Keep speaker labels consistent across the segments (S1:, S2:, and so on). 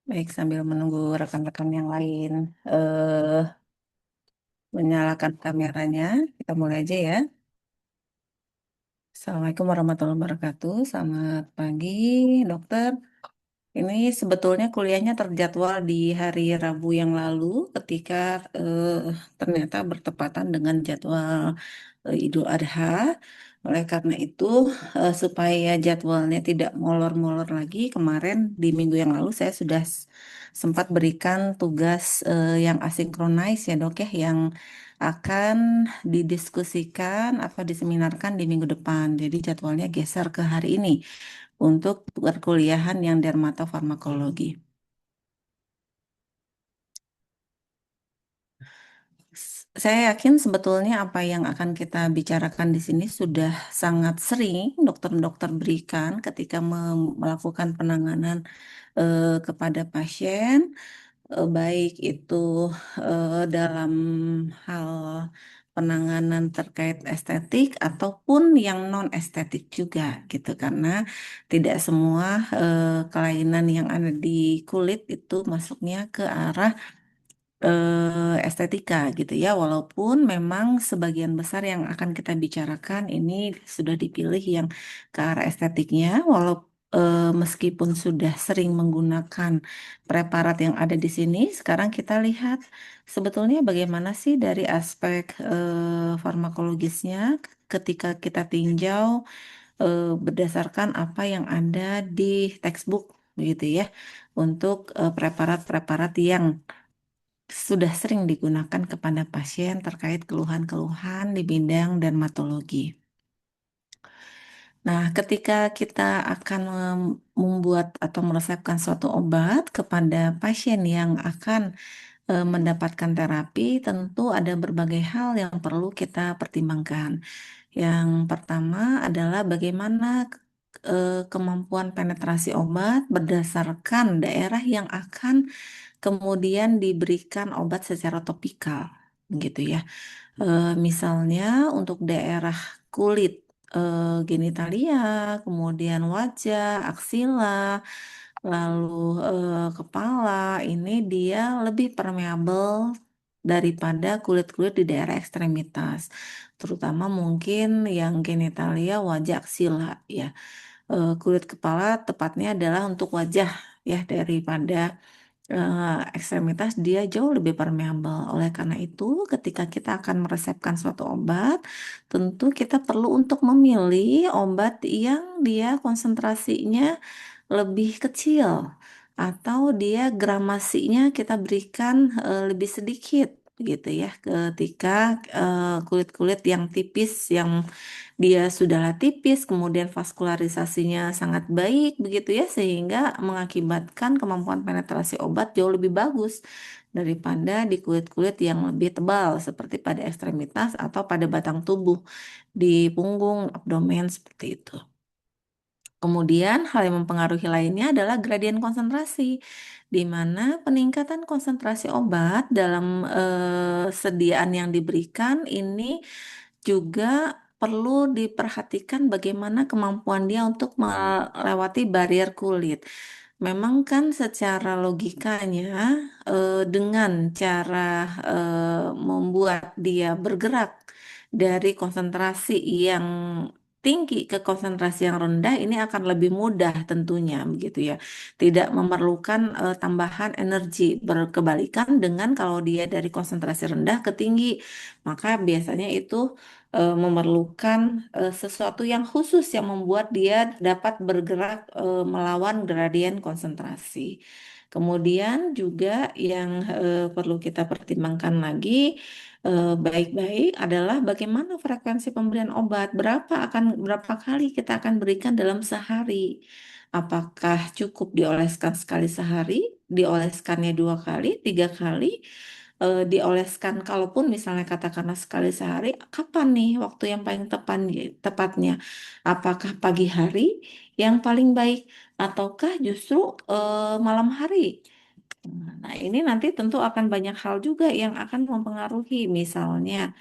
S1: Baik, sambil menunggu rekan-rekan yang lain eh menyalakan kameranya, kita mulai aja ya. Assalamualaikum warahmatullahi wabarakatuh. Selamat pagi, dokter. Ini sebetulnya kuliahnya terjadwal di hari Rabu yang lalu ketika eh, ternyata bertepatan dengan jadwal Idul Adha. Oleh karena itu, supaya jadwalnya tidak molor-molor lagi, kemarin di minggu yang lalu saya sudah sempat berikan tugas yang asinkronis ya dok ya, yang akan didiskusikan atau diseminarkan di minggu depan. Jadi jadwalnya geser ke hari ini untuk perkuliahan yang dermatofarmakologi. Saya yakin sebetulnya apa yang akan kita bicarakan di sini sudah sangat sering dokter-dokter berikan ketika melakukan penanganan kepada pasien, baik itu dalam hal penanganan terkait estetik ataupun yang non estetik juga gitu, karena tidak semua kelainan yang ada di kulit itu masuknya ke arah estetika gitu ya, walaupun memang sebagian besar yang akan kita bicarakan ini sudah dipilih yang ke arah estetiknya, walaupun meskipun sudah sering menggunakan preparat yang ada di sini, sekarang kita lihat sebetulnya bagaimana sih dari aspek farmakologisnya ketika kita tinjau berdasarkan apa yang ada di textbook begitu ya, untuk preparat-preparat yang sudah sering digunakan kepada pasien terkait keluhan-keluhan di bidang dermatologi. Nah, ketika kita akan membuat atau meresepkan suatu obat kepada pasien yang akan mendapatkan terapi, tentu ada berbagai hal yang perlu kita pertimbangkan. Yang pertama adalah bagaimana kemampuan penetrasi obat berdasarkan daerah yang akan kemudian diberikan obat secara topikal, gitu ya. Misalnya untuk daerah kulit, genitalia, kemudian wajah, aksila, lalu kepala, ini dia lebih permeabel daripada kulit-kulit di daerah ekstremitas, terutama mungkin yang genitalia, wajah, aksila ya. Kulit kepala tepatnya adalah untuk wajah ya, daripada ekstremitas dia jauh lebih permeabel. Oleh karena itu, ketika kita akan meresepkan suatu obat, tentu kita perlu untuk memilih obat yang dia konsentrasinya lebih kecil atau dia gramasinya kita berikan lebih sedikit gitu ya, ketika kulit-kulit yang tipis, yang dia sudahlah tipis, kemudian vaskularisasinya sangat baik begitu ya, sehingga mengakibatkan kemampuan penetrasi obat jauh lebih bagus daripada di kulit-kulit yang lebih tebal seperti pada ekstremitas atau pada batang tubuh di punggung, abdomen seperti itu. Kemudian, hal yang mempengaruhi lainnya adalah gradien konsentrasi, di mana peningkatan konsentrasi obat dalam sediaan yang diberikan ini juga perlu diperhatikan bagaimana kemampuan dia untuk melewati barrier kulit. Memang kan secara logikanya dengan cara membuat dia bergerak dari konsentrasi yang tinggi ke konsentrasi yang rendah ini akan lebih mudah tentunya begitu ya. Tidak memerlukan tambahan energi. Berkebalikan dengan kalau dia dari konsentrasi rendah ke tinggi, maka biasanya itu memerlukan sesuatu yang khusus yang membuat dia dapat bergerak melawan gradien konsentrasi. Kemudian juga yang perlu kita pertimbangkan lagi baik-baik adalah bagaimana frekuensi pemberian obat, berapa kali kita akan berikan dalam sehari. Apakah cukup dioleskan sekali sehari, dioleskannya 2 kali, 3 kali, dioleskan kalaupun misalnya katakanlah sekali sehari, kapan nih waktu yang paling tepatnya? Apakah pagi hari yang paling baik ataukah justru malam hari? Nah, ini nanti tentu akan banyak hal juga yang akan mempengaruhi, misalnya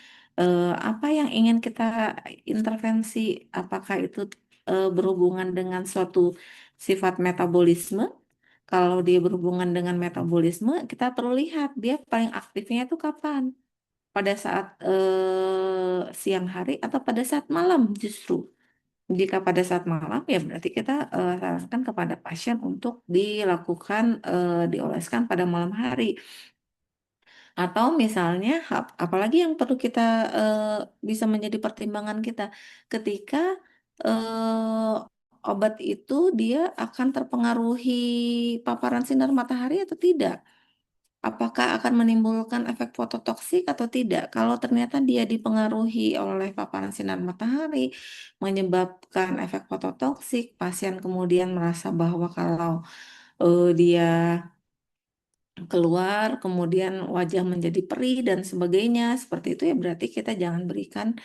S1: apa yang ingin kita intervensi, apakah itu berhubungan dengan suatu sifat metabolisme Kalau dia berhubungan dengan metabolisme, kita perlu lihat dia paling aktifnya itu kapan. Pada saat siang hari atau pada saat malam justru. Jika pada saat malam ya berarti kita sarankan kepada pasien untuk dilakukan dioleskan pada malam hari. Atau misalnya apalagi yang perlu kita eh, bisa menjadi pertimbangan kita ketika obat itu dia akan terpengaruhi paparan sinar matahari atau tidak. Apakah akan menimbulkan efek fototoksik atau tidak? Kalau ternyata dia dipengaruhi oleh paparan sinar matahari, menyebabkan efek fototoksik, pasien kemudian merasa bahwa kalau dia keluar, kemudian wajah menjadi perih dan sebagainya, seperti itu ya berarti kita jangan berikan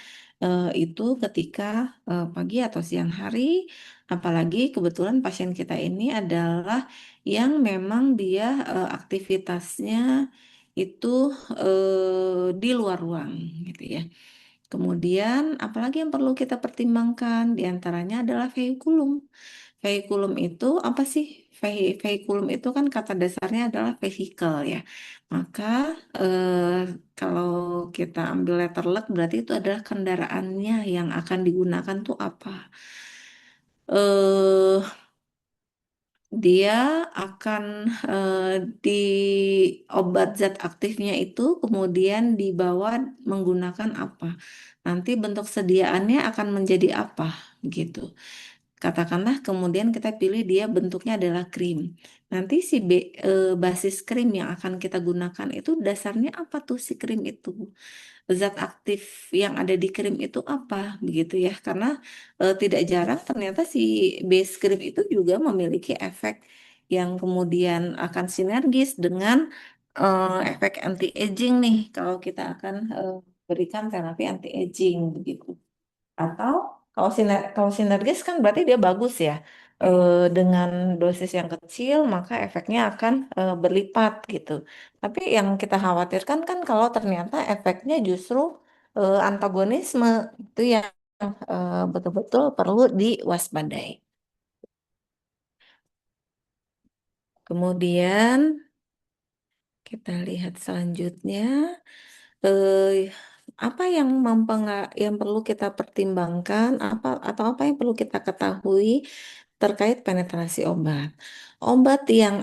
S1: itu ketika pagi atau siang hari, apalagi kebetulan pasien kita ini adalah yang memang dia aktivitasnya itu di luar ruang gitu ya. Kemudian, apalagi yang perlu kita pertimbangkan? Di antaranya adalah vehikulum. Vehikulum itu apa sih? Vehikulum itu kan kata dasarnya adalah vehicle ya. Maka kalau kita ambil letter luck berarti itu adalah kendaraannya yang akan digunakan tuh apa? eh Dia akan eh, di obat zat aktifnya itu kemudian dibawa menggunakan apa? Nanti bentuk sediaannya akan menjadi apa gitu. Katakanlah kemudian kita pilih dia bentuknya adalah krim. Nanti si basis krim yang akan kita gunakan itu dasarnya apa tuh si krim itu? Zat aktif yang ada di krim itu apa begitu ya? Karena tidak jarang ternyata si base krim itu juga memiliki efek yang kemudian akan sinergis dengan efek anti aging nih kalau kita akan berikan terapi anti aging begitu. Atau kalau sinergis kan berarti dia bagus ya. Dengan dosis yang kecil maka efeknya akan berlipat gitu. Tapi yang kita khawatirkan kan kalau ternyata efeknya justru antagonisme itu yang betul-betul perlu diwaspadai. Kemudian kita lihat selanjutnya eh, apa yang yang perlu kita pertimbangkan atau apa yang perlu kita ketahui terkait penetrasi obat. Obat yang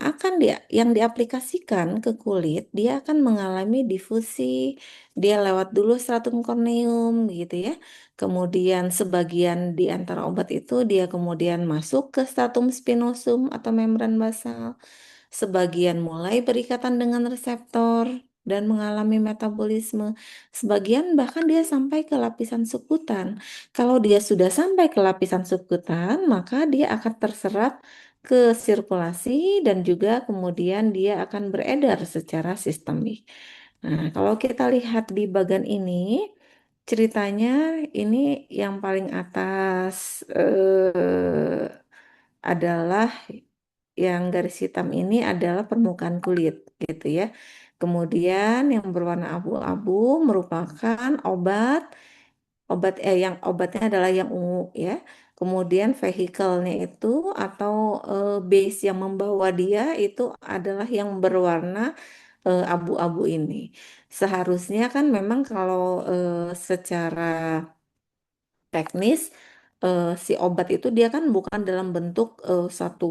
S1: diaplikasikan ke kulit, dia akan mengalami difusi, dia lewat dulu stratum corneum gitu ya. Kemudian sebagian di antara obat itu dia kemudian masuk ke stratum spinosum atau membran basal. Sebagian mulai berikatan dengan reseptor dan mengalami metabolisme. Sebagian bahkan dia sampai ke lapisan subkutan. Kalau dia sudah sampai ke lapisan subkutan, maka dia akan terserap ke sirkulasi dan juga kemudian dia akan beredar secara sistemik. Nah, kalau kita lihat di bagian ini, ceritanya ini yang paling atas adalah yang garis hitam ini adalah permukaan kulit gitu ya. Kemudian yang berwarna abu-abu merupakan yang obatnya adalah yang ungu ya. Kemudian vehicle-nya itu atau base yang membawa dia itu adalah yang berwarna abu-abu ini. Seharusnya kan memang kalau secara teknis si obat itu dia kan bukan dalam bentuk satu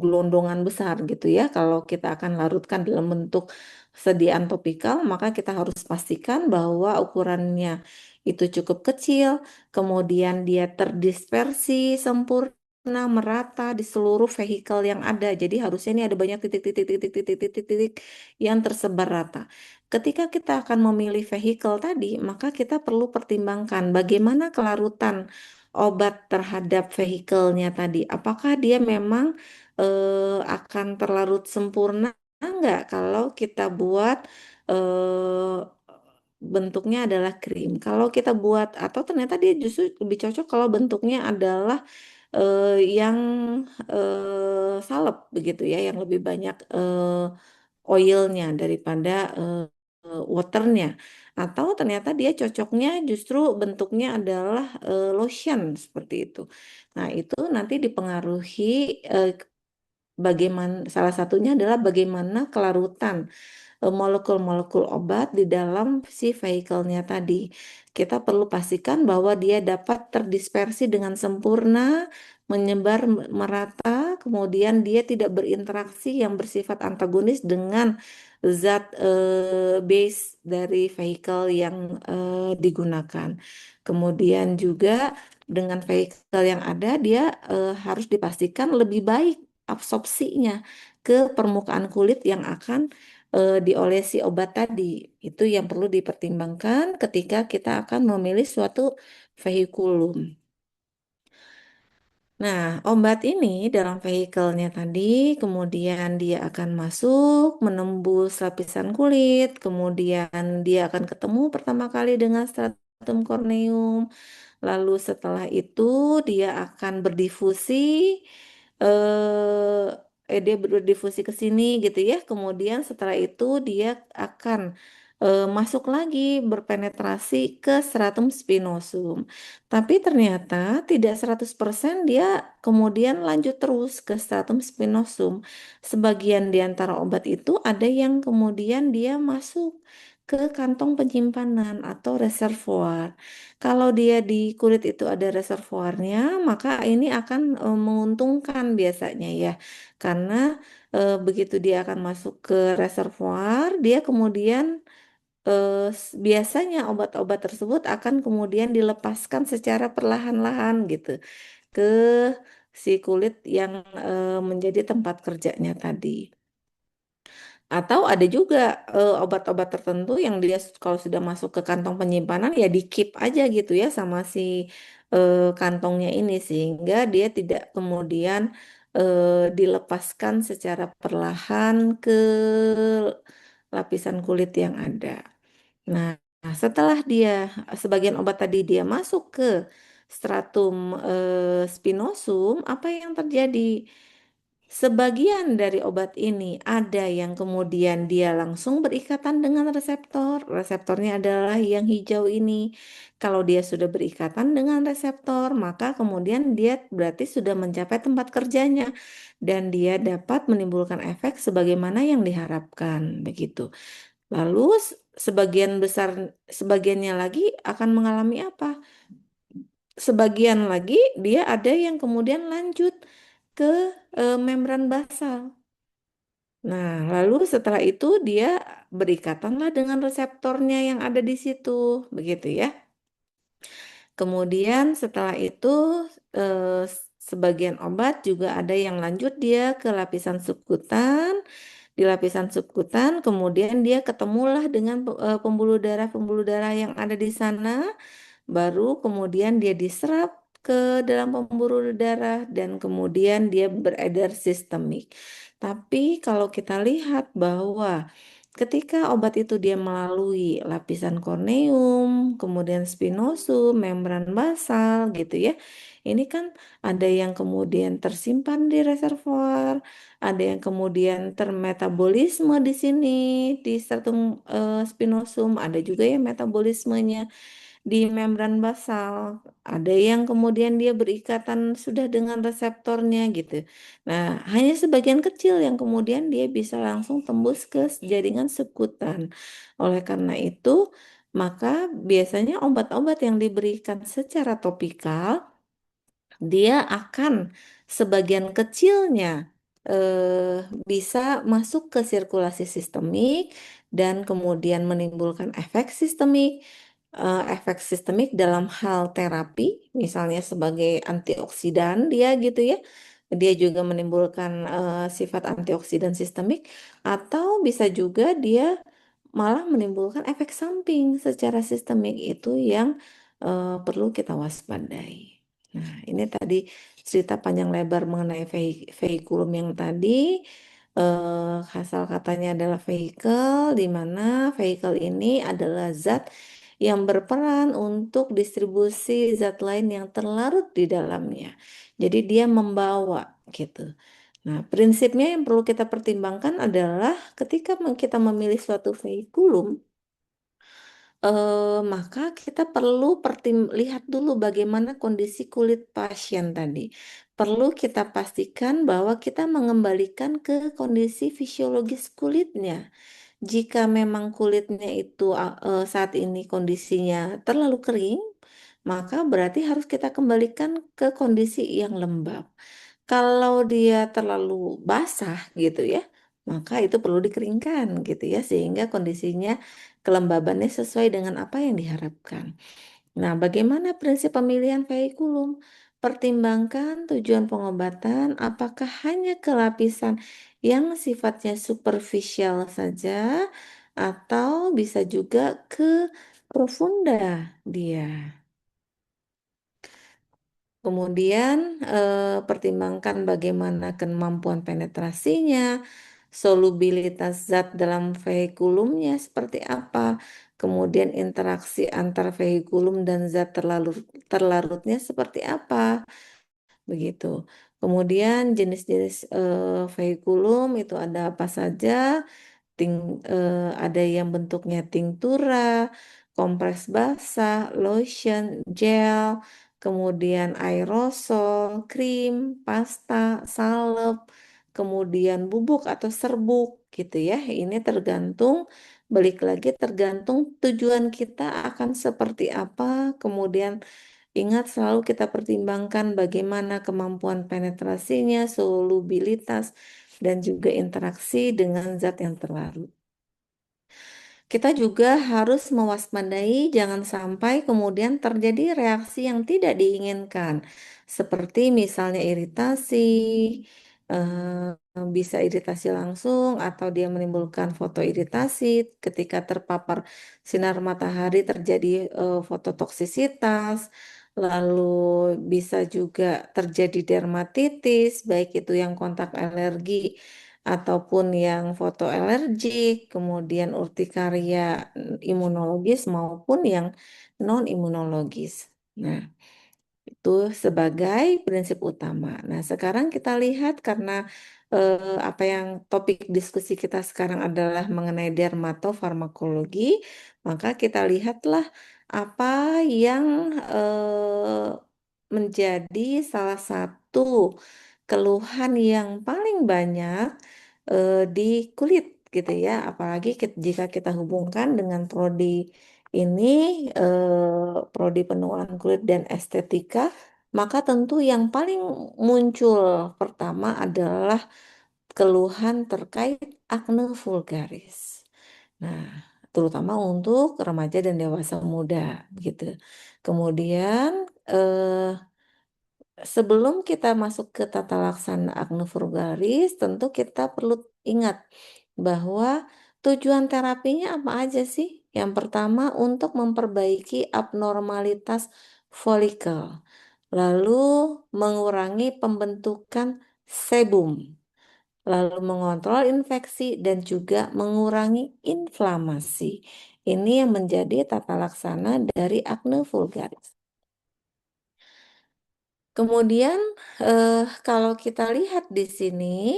S1: gelondongan besar gitu ya. Kalau kita akan larutkan dalam bentuk sediaan topikal, maka kita harus pastikan bahwa ukurannya itu cukup kecil, kemudian dia terdispersi sempurna merata di seluruh vehikel yang ada. Jadi harusnya ini ada banyak titik-titik yang tersebar rata. Ketika kita akan memilih vehikel tadi, maka kita perlu pertimbangkan bagaimana kelarutan obat terhadap vehikelnya tadi. Apakah dia memang akan terlarut sempurna enggak kalau kita buat eh, bentuknya adalah krim. Kalau kita buat atau ternyata dia justru lebih cocok kalau bentuknya adalah yang salep begitu ya, yang lebih banyak oilnya daripada waternya. Atau ternyata dia cocoknya justru bentuknya adalah lotion seperti itu. Nah, itu nanti dipengaruhi bagaimana salah satunya adalah bagaimana kelarutan molekul-molekul obat di dalam si vehicle-nya tadi. Kita perlu pastikan bahwa dia dapat terdispersi dengan sempurna, menyebar merata, kemudian dia tidak berinteraksi yang bersifat antagonis dengan zat base dari vehicle yang digunakan. Kemudian juga dengan vehicle yang ada, dia harus dipastikan lebih baik absorpsinya ke permukaan kulit yang akan diolesi obat tadi. Itu yang perlu dipertimbangkan ketika kita akan memilih suatu vehikulum. Nah, obat ini dalam vehikelnya tadi, kemudian dia akan masuk, menembus lapisan kulit, kemudian dia akan ketemu pertama kali dengan stratum corneum. Lalu setelah itu dia akan berdifusi, dia berdifusi ke sini gitu ya. Kemudian setelah itu dia akan masuk lagi berpenetrasi ke stratum spinosum. Tapi ternyata tidak 100% dia kemudian lanjut terus ke stratum spinosum. Sebagian di antara obat itu ada yang kemudian dia masuk ke kantong penyimpanan atau reservoir. Kalau dia di kulit itu ada reservoirnya, maka ini akan menguntungkan biasanya ya, karena begitu dia akan masuk ke reservoir, dia kemudian biasanya obat-obat tersebut akan kemudian dilepaskan secara perlahan-lahan gitu ke si kulit yang menjadi tempat kerjanya tadi. Atau ada juga obat-obat tertentu yang dia kalau sudah masuk ke kantong penyimpanan ya di keep aja gitu ya sama si kantongnya ini sehingga dia tidak kemudian dilepaskan secara perlahan ke lapisan kulit yang ada. Nah, setelah dia sebagian obat tadi dia masuk ke stratum spinosum, apa yang terjadi? Sebagian dari obat ini ada yang kemudian dia langsung berikatan dengan reseptor. Reseptornya adalah yang hijau ini. Kalau dia sudah berikatan dengan reseptor, maka kemudian dia berarti sudah mencapai tempat kerjanya dan dia dapat menimbulkan efek sebagaimana yang diharapkan, begitu. Lalu sebagian besar sebagiannya lagi akan mengalami apa? Sebagian lagi dia ada yang kemudian lanjut ke membran basal. Nah, lalu setelah itu dia berikatanlah dengan reseptornya yang ada di situ, begitu ya. Kemudian setelah itu sebagian obat juga ada yang lanjut dia ke lapisan subkutan. Di lapisan subkutan, kemudian dia ketemulah dengan pembuluh darah yang ada di sana. Baru kemudian dia diserap ke dalam pembuluh darah dan kemudian dia beredar sistemik. Tapi kalau kita lihat bahwa ketika obat itu dia melalui lapisan korneum, kemudian spinosum, membran basal gitu ya. Ini kan ada yang kemudian tersimpan di reservoir, ada yang kemudian termetabolisme di sini di stratum spinosum, ada juga yang metabolismenya di membran basal. Ada yang kemudian dia berikatan sudah dengan reseptornya gitu. Nah, hanya sebagian kecil yang kemudian dia bisa langsung tembus ke jaringan sekutan. Oleh karena itu, maka biasanya obat-obat yang diberikan secara topikal dia akan sebagian kecilnya bisa masuk ke sirkulasi sistemik dan kemudian menimbulkan efek sistemik dalam hal terapi, misalnya sebagai antioksidan dia gitu ya. Dia juga menimbulkan sifat antioksidan sistemik atau bisa juga dia malah menimbulkan efek samping secara sistemik itu yang perlu kita waspadai. Nah, ini tadi cerita panjang lebar mengenai vehikulum yang tadi. Asal katanya adalah vehicle, di mana vehicle ini adalah zat yang berperan untuk distribusi zat lain yang terlarut di dalamnya. Jadi dia membawa gitu. Nah, prinsipnya yang perlu kita pertimbangkan adalah ketika kita memilih suatu vehikulum, maka kita perlu lihat dulu bagaimana kondisi kulit pasien tadi. perlu kita pastikan bahwa kita mengembalikan ke kondisi fisiologis kulitnya. Jika memang kulitnya itu saat ini kondisinya terlalu kering, maka berarti harus kita kembalikan ke kondisi yang lembab. Kalau dia terlalu basah gitu ya, maka itu perlu dikeringkan gitu ya, sehingga kondisinya kelembabannya sesuai dengan apa yang diharapkan. Nah, bagaimana prinsip pemilihan veikulum? Pertimbangkan tujuan pengobatan, apakah hanya ke lapisan yang sifatnya superficial saja, atau bisa juga ke profunda dia. Kemudian pertimbangkan bagaimana kemampuan penetrasinya, solubilitas zat dalam vehikulumnya seperti apa, kemudian interaksi antar vehikulum dan zat terlarutnya seperti apa, begitu. Kemudian jenis-jenis vehikulum itu ada apa saja, ada yang bentuknya tinktura, kompres basah, lotion, gel, kemudian aerosol, krim, pasta, salep, kemudian bubuk atau serbuk gitu ya. Ini tergantung, balik lagi tergantung tujuan kita akan seperti apa, kemudian ingat selalu kita pertimbangkan bagaimana kemampuan penetrasinya, solubilitas, dan juga interaksi dengan zat yang terlarut. Kita juga harus mewaspadai jangan sampai kemudian terjadi reaksi yang tidak diinginkan, seperti misalnya iritasi, bisa iritasi langsung atau dia menimbulkan fotoiritasi ketika terpapar sinar matahari terjadi fototoksisitas, lalu bisa juga terjadi dermatitis, baik itu yang kontak alergi ataupun yang fotoalergik, kemudian urtikaria imunologis maupun yang non imunologis. Nah, itu sebagai prinsip utama. Nah, sekarang kita lihat karena apa yang topik diskusi kita sekarang adalah mengenai dermatofarmakologi, maka kita lihatlah apa yang menjadi salah satu keluhan yang paling banyak di kulit gitu ya. Apalagi jika kita hubungkan dengan prodi ini, prodi penuaan kulit dan estetika, maka tentu yang paling muncul pertama adalah keluhan terkait akne vulgaris. Nah, terutama untuk remaja dan dewasa muda gitu. Kemudian sebelum kita masuk ke tata laksana akne vulgaris, tentu kita perlu ingat bahwa tujuan terapinya apa aja sih? Yang pertama untuk memperbaiki abnormalitas folikel, lalu mengurangi pembentukan sebum, lalu mengontrol infeksi dan juga mengurangi inflamasi. Ini yang menjadi tata laksana dari akne vulgaris. Kemudian kalau kita lihat di sini,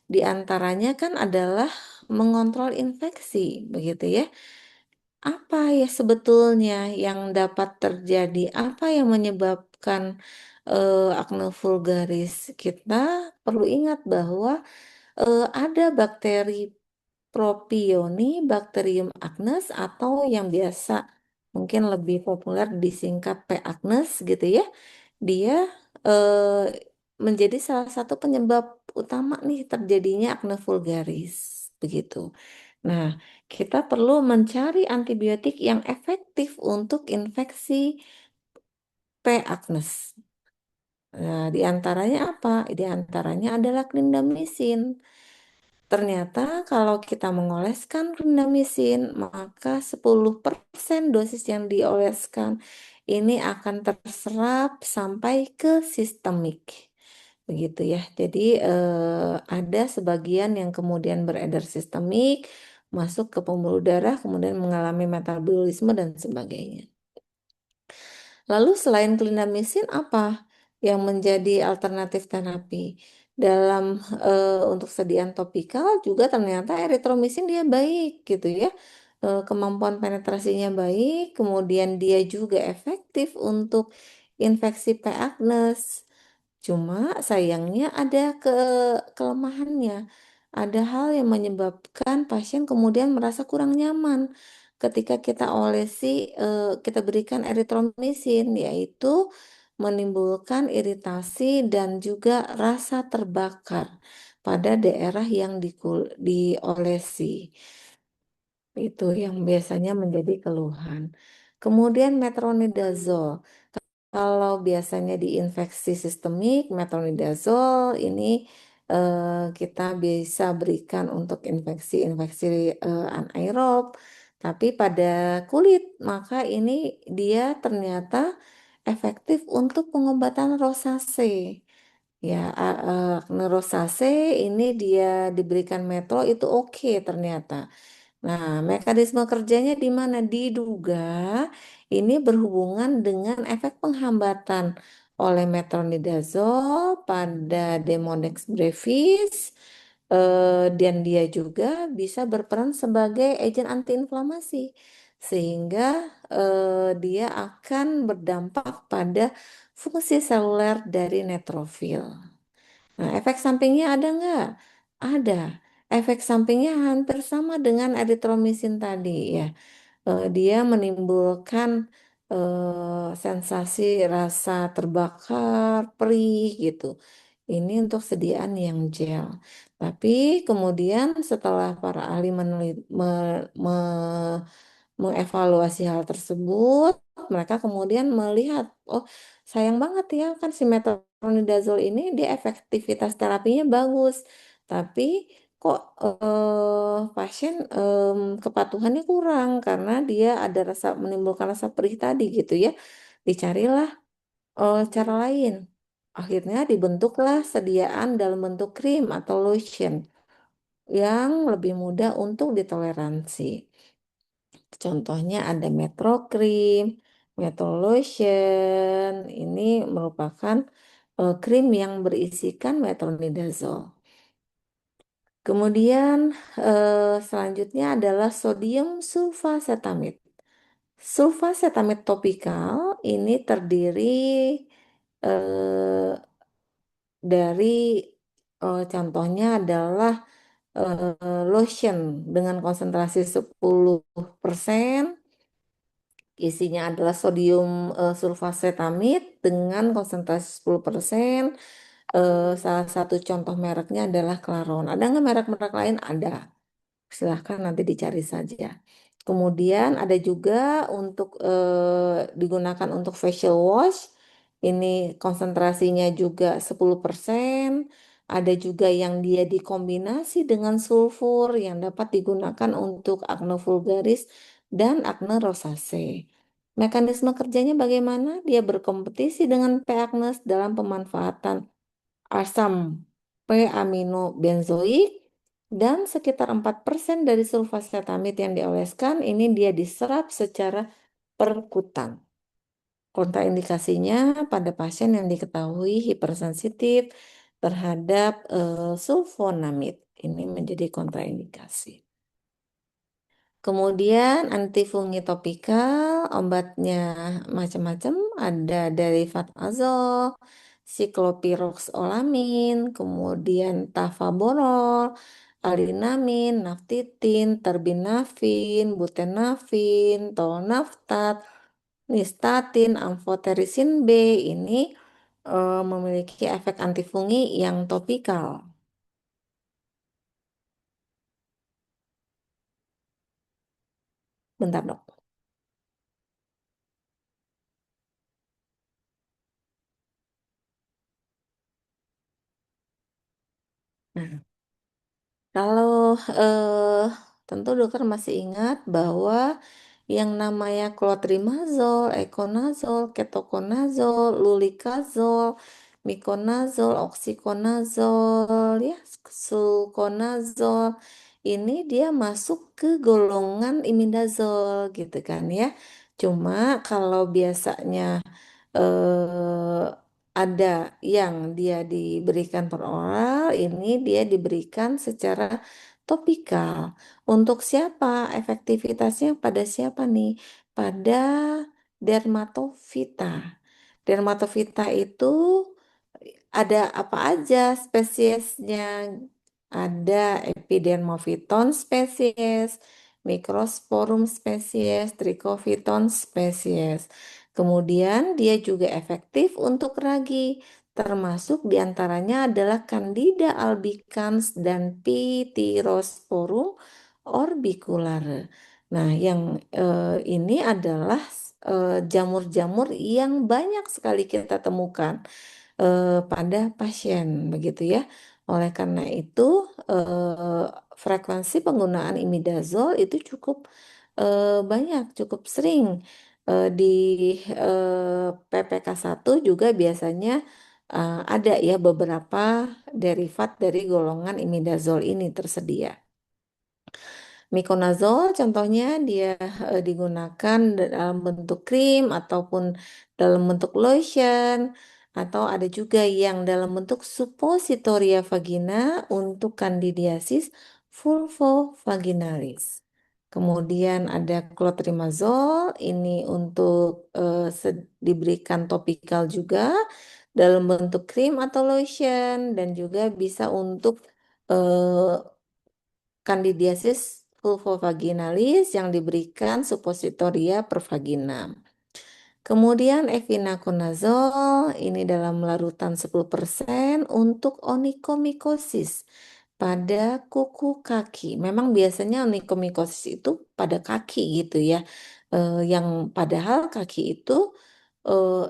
S1: di antaranya kan adalah mengontrol infeksi, begitu ya. Apa ya sebetulnya yang dapat terjadi? Apa yang menyebabkan akne vulgaris? Kita perlu ingat bahwa ada bakteri Propioni, Bacterium acnes atau yang biasa mungkin lebih populer disingkat P. acnes gitu ya. Dia eh, menjadi salah satu penyebab utama nih terjadinya akne vulgaris begitu. Nah, kita perlu mencari antibiotik yang efektif untuk infeksi P. acnes. Nah, di antaranya apa? Di antaranya adalah clindamycin. Ternyata kalau kita mengoleskan clindamycin, maka 10% dosis yang dioleskan ini akan terserap sampai ke sistemik. Begitu ya. Jadi ada sebagian yang kemudian beredar sistemik, masuk ke pembuluh darah, kemudian mengalami metabolisme dan sebagainya. Lalu selain clindamycin apa yang menjadi alternatif terapi? Dalam untuk sediaan topikal juga ternyata eritromycin dia baik gitu ya. Kemampuan penetrasinya baik, kemudian dia juga efektif untuk infeksi P. acnes. Cuma sayangnya ada kelemahannya. Ada hal yang menyebabkan pasien kemudian merasa kurang nyaman ketika kita olesi, kita berikan eritromisin, yaitu menimbulkan iritasi dan juga rasa terbakar pada daerah yang diolesi. Itu yang biasanya menjadi keluhan. Kemudian metronidazol. Kalau biasanya di infeksi sistemik, metronidazol ini kita bisa berikan untuk infeksi-infeksi anaerob. Tapi pada kulit, maka ini dia ternyata efektif untuk pengobatan rosase. Ya, akne rosase ini dia diberikan metro itu oke ternyata. Nah, mekanisme kerjanya di mana? Diduga ini berhubungan dengan efek penghambatan oleh metronidazol pada Demodex brevis, dan dia juga bisa berperan sebagai agen antiinflamasi, sehingga dia akan berdampak pada fungsi seluler dari neutrofil. Nah, efek sampingnya ada nggak? Ada. Efek sampingnya hampir sama dengan eritromisin tadi ya. Dia menimbulkan sensasi rasa terbakar, perih gitu. Ini untuk sediaan yang gel. Tapi kemudian setelah para ahli mengevaluasi hal tersebut, mereka kemudian melihat, oh sayang banget ya kan si metronidazole ini dia efektivitas terapinya bagus, tapi kok pasien kepatuhannya kurang karena dia ada rasa menimbulkan rasa perih tadi gitu ya. Dicarilah cara lain. Akhirnya dibentuklah sediaan dalam bentuk krim atau lotion yang lebih mudah untuk ditoleransi. Contohnya ada Metro Cream, Metro Lotion. Ini merupakan krim yang berisikan metronidazole. Kemudian selanjutnya adalah sodium sulfacetamid. Sulfacetamid topikal ini terdiri eh, dari contohnya adalah lotion dengan konsentrasi 10%. Isinya adalah sodium sulfacetamid dengan konsentrasi 10%. Salah satu contoh mereknya adalah Claron. Ada nggak merek-merek lain? Ada. Silahkan nanti dicari saja. Kemudian ada juga untuk digunakan untuk facial wash. Ini konsentrasinya juga 10%. Ada juga yang dia dikombinasi dengan sulfur yang dapat digunakan untuk acne vulgaris dan acne rosacea. Mekanisme kerjanya bagaimana? Dia berkompetisi dengan P. acnes dalam pemanfaatan asam P-aminobenzoik dan sekitar 4% dari sulfacetamid yang dioleskan ini dia diserap secara perkutan. Kontraindikasinya pada pasien yang diketahui hipersensitif terhadap sulfonamid. Ini menjadi kontraindikasi. Kemudian antifungi topikal, obatnya macam-macam, ada derivat azol, siklopiroxolamin, kemudian tavaborol, alinamin, naftitin, terbinafin, butenafin, tolnaftat, nistatin, amfoterisin B ini memiliki efek antifungi yang topikal. Bentar dok. Nah, kalau eh, tentu dokter masih ingat bahwa yang namanya clotrimazole, econazole, ketoconazole, lulikazole, miconazole, oxiconazole, ya, sulconazole, ini dia masuk ke golongan imidazole gitu kan ya. Cuma kalau biasanya eh, ada yang dia diberikan per oral, ini dia diberikan secara topikal. Untuk siapa? Efektivitasnya pada siapa nih? Pada dermatofita. Dermatofita itu Ada apa aja spesiesnya? Ada Epidermophyton spesies, Microsporum spesies, Trichophyton spesies. Kemudian dia juga efektif untuk ragi, termasuk diantaranya adalah Candida albicans dan Pityrosporum orbiculare. Nah, yang ini adalah jamur-jamur yang banyak sekali kita temukan pada pasien, begitu ya. Oleh karena itu, frekuensi penggunaan imidazol itu cukup banyak, cukup sering. Di PPK 1 juga biasanya ada ya beberapa derivat dari golongan imidazol ini tersedia. Mikonazol contohnya dia digunakan dalam bentuk krim ataupun dalam bentuk lotion atau ada juga yang dalam bentuk suppositoria vagina untuk candidiasis vulvovaginalis. Kemudian ada clotrimazole ini untuk diberikan topikal juga dalam bentuk krim atau lotion dan juga bisa untuk eh, Candidiasis vulvovaginalis yang diberikan suppositoria per vagina. Kemudian efinaconazole ini dalam larutan 10% untuk onikomikosis pada kuku kaki. Memang biasanya onikomikosis itu pada kaki gitu ya. Yang padahal kaki itu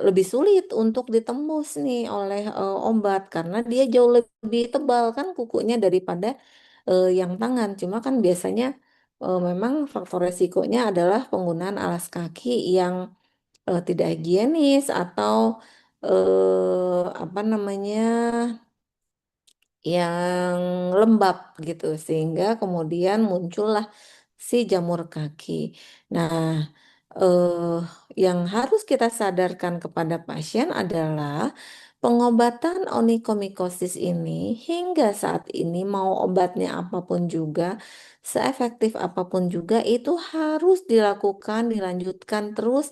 S1: lebih sulit untuk ditembus nih oleh obat karena dia jauh lebih tebal kan kukunya daripada yang tangan. Cuma kan biasanya memang faktor resikonya adalah penggunaan alas kaki yang tidak higienis atau apa namanya yang lembab gitu sehingga kemudian muncullah si jamur kaki. Nah, eh, yang harus kita sadarkan kepada pasien adalah pengobatan onikomikosis ini hingga saat ini mau obatnya apapun juga, seefektif apapun juga itu harus dilakukan, dilanjutkan terus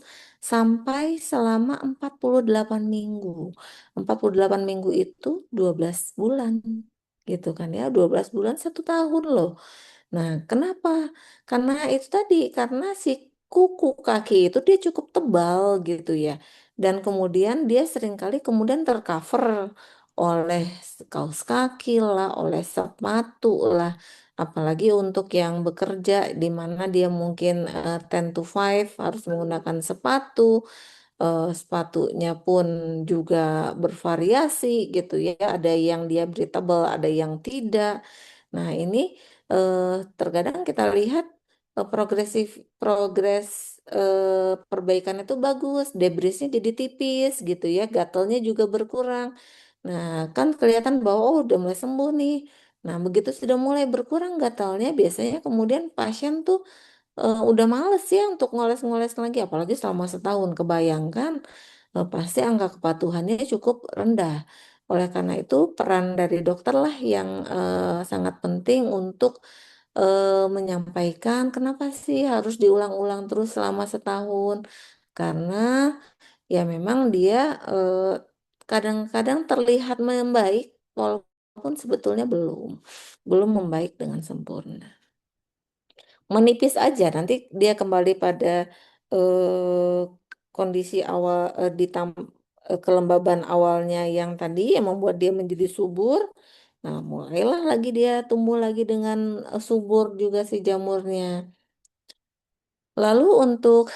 S1: sampai selama 48 minggu. 48 minggu itu 12 bulan gitu kan ya, 12 bulan 1 tahun loh. Nah, kenapa? Karena itu tadi, karena si kuku kaki itu dia cukup tebal gitu ya. Dan kemudian dia seringkali kemudian tercover oleh kaos kaki lah, oleh sepatu lah. Apalagi untuk yang bekerja di mana dia mungkin 10 to 5 harus menggunakan sepatu. Sepatunya pun juga bervariasi gitu ya. Ada yang dia breathable, ada yang tidak. Nah, ini eh, terkadang kita lihat progres perbaikan itu bagus, debrisnya jadi tipis gitu ya, gatalnya juga berkurang. Nah, kan kelihatan bahwa oh udah mulai sembuh nih. Nah, begitu sudah mulai berkurang gatalnya, biasanya kemudian pasien tuh udah males ya untuk ngoles-ngoles lagi, apalagi selama setahun. Kebayangkan pasti angka kepatuhannya cukup rendah. Oleh karena itu, peran dari dokter lah yang sangat penting untuk menyampaikan kenapa sih harus diulang-ulang terus selama setahun. Karena ya memang dia eh, kadang-kadang terlihat membaik, walaupun sebetulnya belum membaik dengan sempurna. Menipis aja, nanti dia kembali pada eh, kondisi awal kelembaban awalnya yang tadi yang membuat dia menjadi subur. Nah, mulailah lagi dia tumbuh lagi dengan subur juga si jamurnya. Lalu untuk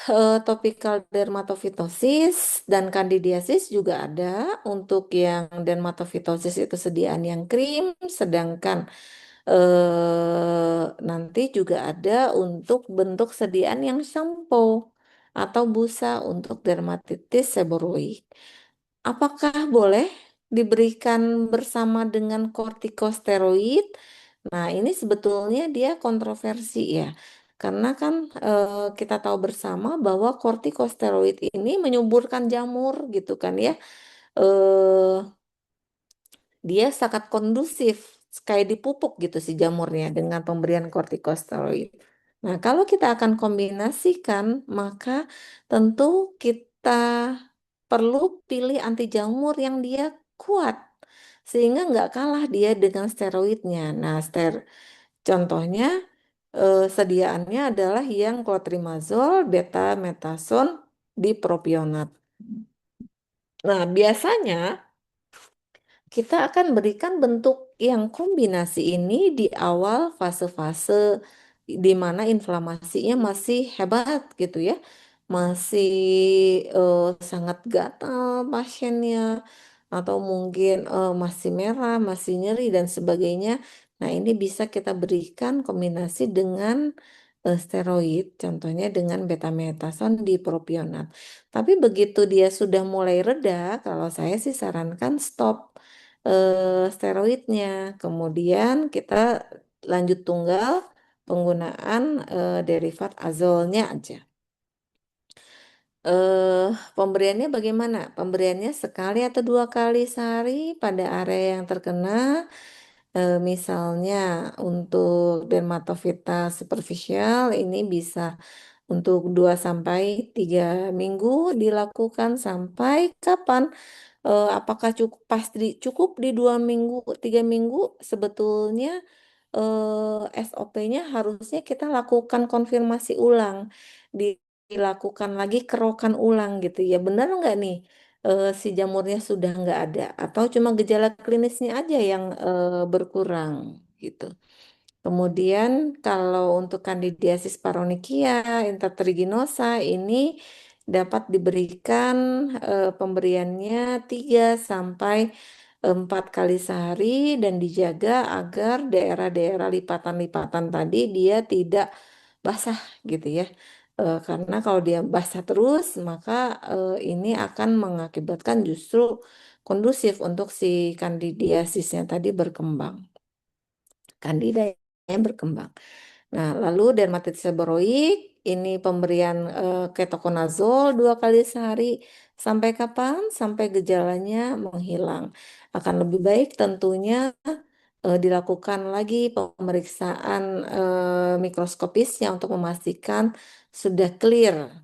S1: topikal dermatofitosis dan kandidiasis juga ada. Untuk yang dermatofitosis itu sediaan yang krim, sedangkan nanti juga ada untuk bentuk sediaan yang shampoo atau busa untuk dermatitis seboroid. Apakah boleh diberikan bersama dengan kortikosteroid? Nah, ini sebetulnya dia kontroversi ya. Karena kan kita tahu bersama bahwa kortikosteroid ini menyuburkan jamur gitu kan ya. Eh, Dia sangat kondusif, kayak dipupuk gitu si jamurnya dengan pemberian kortikosteroid. Nah, kalau kita akan kombinasikan, maka tentu kita perlu pilih anti jamur yang dia kuat. sehingga nggak kalah dia dengan steroidnya. Nah, contohnya sediaannya adalah yang clotrimazole, betamethasone, dipropionat. Nah, biasanya kita akan berikan bentuk yang kombinasi ini di awal fase-fase di mana inflamasinya masih hebat gitu ya. Masih sangat gatal pasiennya atau mungkin masih merah, masih nyeri dan sebagainya. Nah, ini bisa kita berikan kombinasi dengan steroid, contohnya dengan betamethasone di propionat. Tapi begitu dia sudah mulai reda, kalau saya sih sarankan stop steroidnya. Kemudian kita lanjut tunggal penggunaan derivat azolnya aja. eh Pemberiannya bagaimana? Pemberiannya sekali atau dua kali sehari pada area yang terkena. Misalnya untuk dermatofitas superficial ini bisa untuk 2 sampai 3 minggu dilakukan sampai kapan? Apakah cukup di 2 minggu, 3 minggu? Sebetulnya SOP-nya harusnya kita lakukan konfirmasi ulang, dilakukan lagi kerokan ulang gitu ya. Benar nggak nih si jamurnya sudah nggak ada atau cuma gejala klinisnya aja yang berkurang gitu. Kemudian kalau untuk Candidiasis paronychia intertriginosa ini dapat diberikan pemberiannya 3 sampai 4 kali sehari dan dijaga agar daerah-daerah lipatan-lipatan tadi dia tidak basah gitu ya. Karena kalau dia basah terus maka ini akan mengakibatkan justru kondusif untuk si kandidiasisnya tadi berkembang. Kandida yang berkembang. Nah, lalu dermatitis seboroik ini pemberian ketokonazol 2 kali sehari. Sampai kapan? Sampai gejalanya menghilang. Akan lebih baik tentunya dilakukan lagi pemeriksaan mikroskopisnya untuk memastikan sudah clear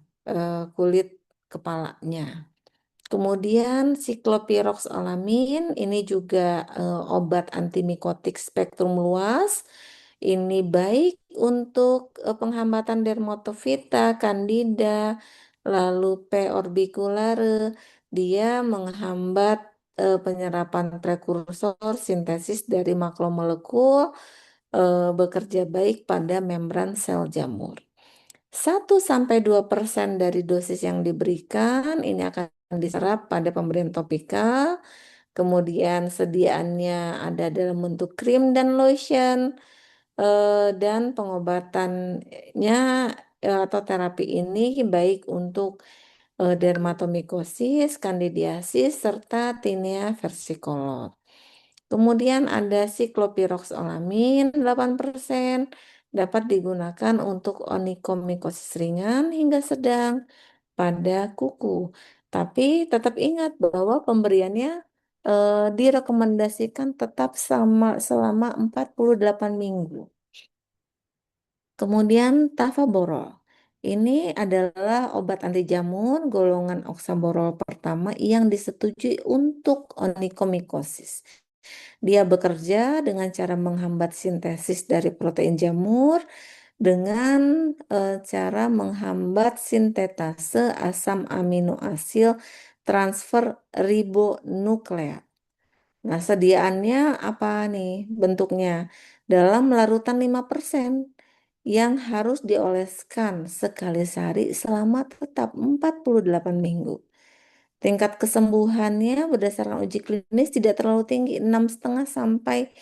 S1: kulit kepalanya. Kemudian siklopiroxalamin ini juga obat antimikotik spektrum luas. Ini baik untuk penghambatan dermatofita, candida, lalu P. orbiculaire. Dia menghambat penyerapan prekursor sintesis dari makromolekul bekerja baik pada membran sel jamur. 1 sampai 2% dari dosis yang diberikan ini akan diserap pada pemberian topikal. Kemudian sediaannya ada dalam bentuk krim dan lotion. Dan pengobatannya atau terapi ini baik untuk dermatomikosis, kandidiasis, serta tinea versicolor. Kemudian ada siklopiroxalamin 8% dapat digunakan untuk onikomikosis ringan hingga sedang pada kuku. Tapi tetap ingat bahwa pemberiannya direkomendasikan tetap sama selama 48 minggu. Kemudian tafaborol. Ini adalah obat anti jamur golongan oksaborol pertama yang disetujui untuk onikomikosis. Dia bekerja dengan cara menghambat sintesis dari protein jamur dengan cara menghambat sintetase asam amino asil transfer ribonukleat. Nah, sediaannya apa nih bentuknya? Dalam larutan 5% yang harus dioleskan sekali sehari selama tetap 48 minggu. Tingkat kesembuhannya berdasarkan uji klinis tidak terlalu tinggi, 6,5 sampai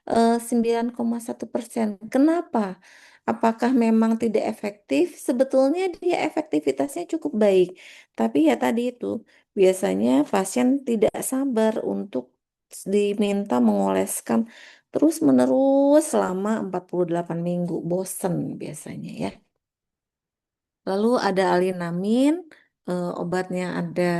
S1: 9,1%. Kenapa? Apakah memang tidak efektif? Sebetulnya dia efektivitasnya cukup baik. Tapi ya tadi itu, biasanya pasien tidak sabar untuk diminta mengoleskan terus-menerus selama 48 minggu. Bosen biasanya ya. Lalu ada alinamin, obatnya ada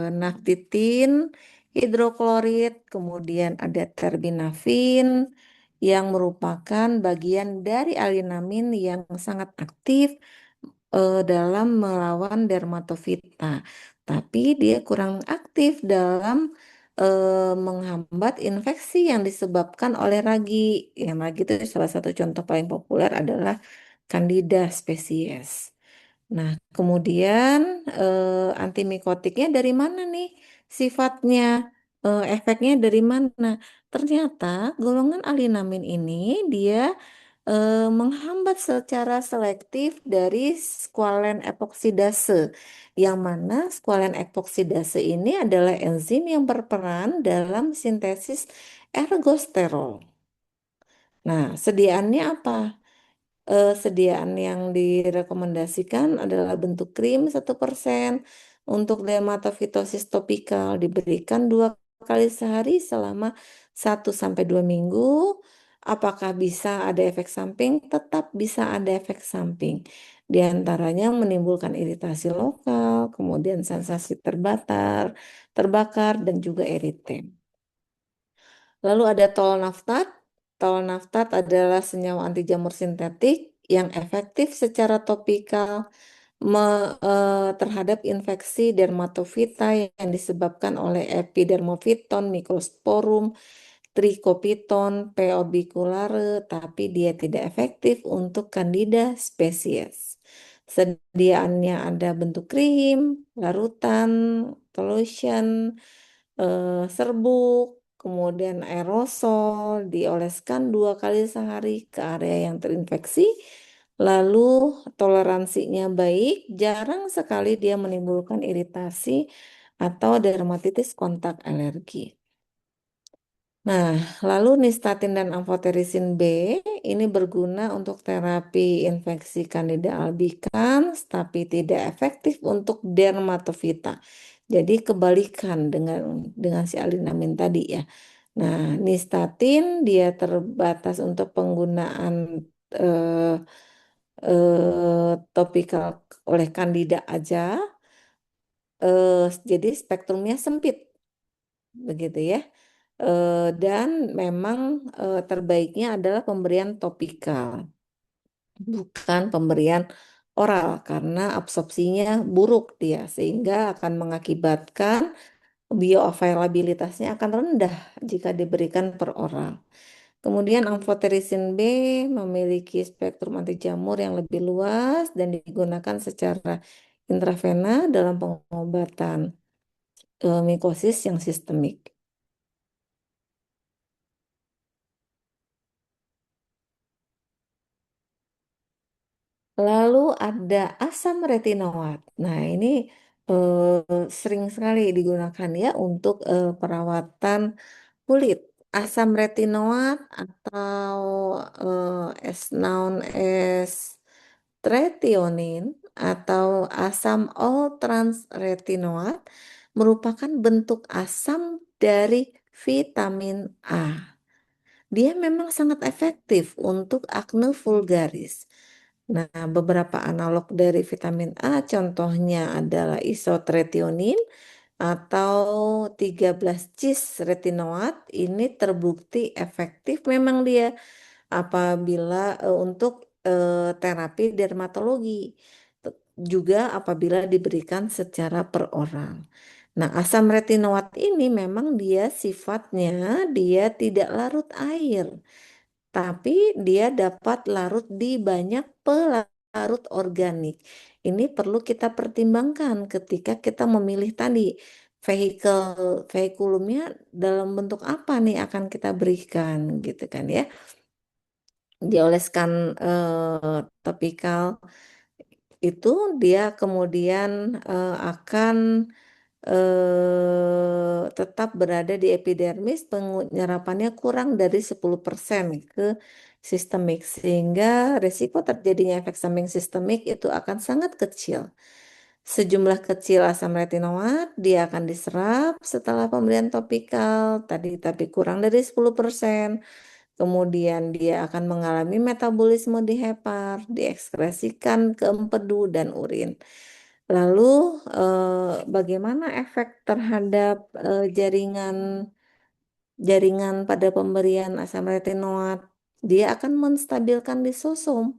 S1: naftitin, hidroklorid, kemudian ada terbinafin yang merupakan bagian dari alinamin yang sangat aktif dalam melawan dermatofita. Tapi dia kurang aktif dalam menghambat infeksi yang disebabkan oleh ragi. Yang ragi itu salah satu contoh paling populer adalah Candida species. Nah, kemudian antimikotiknya dari mana nih sifatnya? Efeknya dari mana? Ternyata golongan alinamin ini dia menghambat secara selektif dari skualen epoksidase, yang mana skualen epoksidase ini adalah enzim yang berperan dalam sintesis ergosterol. Nah, sediaannya apa? Sediaan yang direkomendasikan adalah bentuk krim 1%. Untuk dermatofitosis topikal diberikan 2 kali sehari selama 1 sampai 2 minggu. Apakah bisa ada efek samping? Tetap bisa ada efek samping. Di antaranya menimbulkan iritasi lokal, kemudian sensasi terbakar, dan juga eritem. Lalu ada tolnaftat. Tolnaftat adalah senyawa anti jamur sintetik yang efektif secara topikal terhadap infeksi dermatofita yang disebabkan oleh Epidermofiton, Mycosporum, Trichopiton, P. orbiculare, tapi dia tidak efektif untuk Candida species. Sediaannya ada bentuk krim, larutan, lotion, serbuk, kemudian aerosol, dioleskan 2 kali sehari ke area yang terinfeksi. Lalu toleransinya baik, jarang sekali dia menimbulkan iritasi atau dermatitis kontak alergi. Nah, lalu nistatin dan amfoterisin B ini berguna untuk terapi infeksi Candida albicans, tapi tidak efektif untuk dermatofita. Jadi kebalikan dengan si alinamin tadi ya. Nah, nistatin dia terbatas untuk penggunaan eh, topikal oleh Candida aja. Jadi spektrumnya sempit, begitu ya. Dan memang terbaiknya adalah pemberian topikal, bukan pemberian oral karena absorpsinya buruk dia sehingga akan mengakibatkan bioavailabilitasnya akan rendah jika diberikan per oral. Kemudian amfoterisin B memiliki spektrum anti jamur yang lebih luas dan digunakan secara intravena dalam pengobatan mikosis yang sistemik. Lalu ada asam retinoat. Nah, ini sering sekali digunakan ya untuk perawatan kulit. Asam retinoat atau as known as tretionin atau asam all-trans retinoat merupakan bentuk asam dari vitamin A. Dia memang sangat efektif untuk acne vulgaris. Nah, beberapa analog dari vitamin A contohnya adalah isotretinoin atau 13 cis retinoat. Ini terbukti efektif memang dia apabila untuk terapi dermatologi, juga apabila diberikan secara peroral. Nah, asam retinoat ini memang dia sifatnya dia tidak larut air, tapi dia dapat larut di banyak pelarut organik. Ini perlu kita pertimbangkan ketika kita memilih tadi vehikulumnya dalam bentuk apa nih akan kita berikan gitu kan ya. Dioleskan topikal itu dia kemudian akan tetap berada di epidermis, penyerapannya kurang dari 10% ke sistemik, sehingga resiko terjadinya efek samping sistemik itu akan sangat kecil. Sejumlah kecil asam retinoat dia akan diserap setelah pemberian topikal tadi, tapi kurang dari 10%. Kemudian dia akan mengalami metabolisme di hepar, diekskresikan ke empedu dan urin. Lalu bagaimana efek terhadap jaringan jaringan pada pemberian asam retinoat? Dia akan menstabilkan lisosom.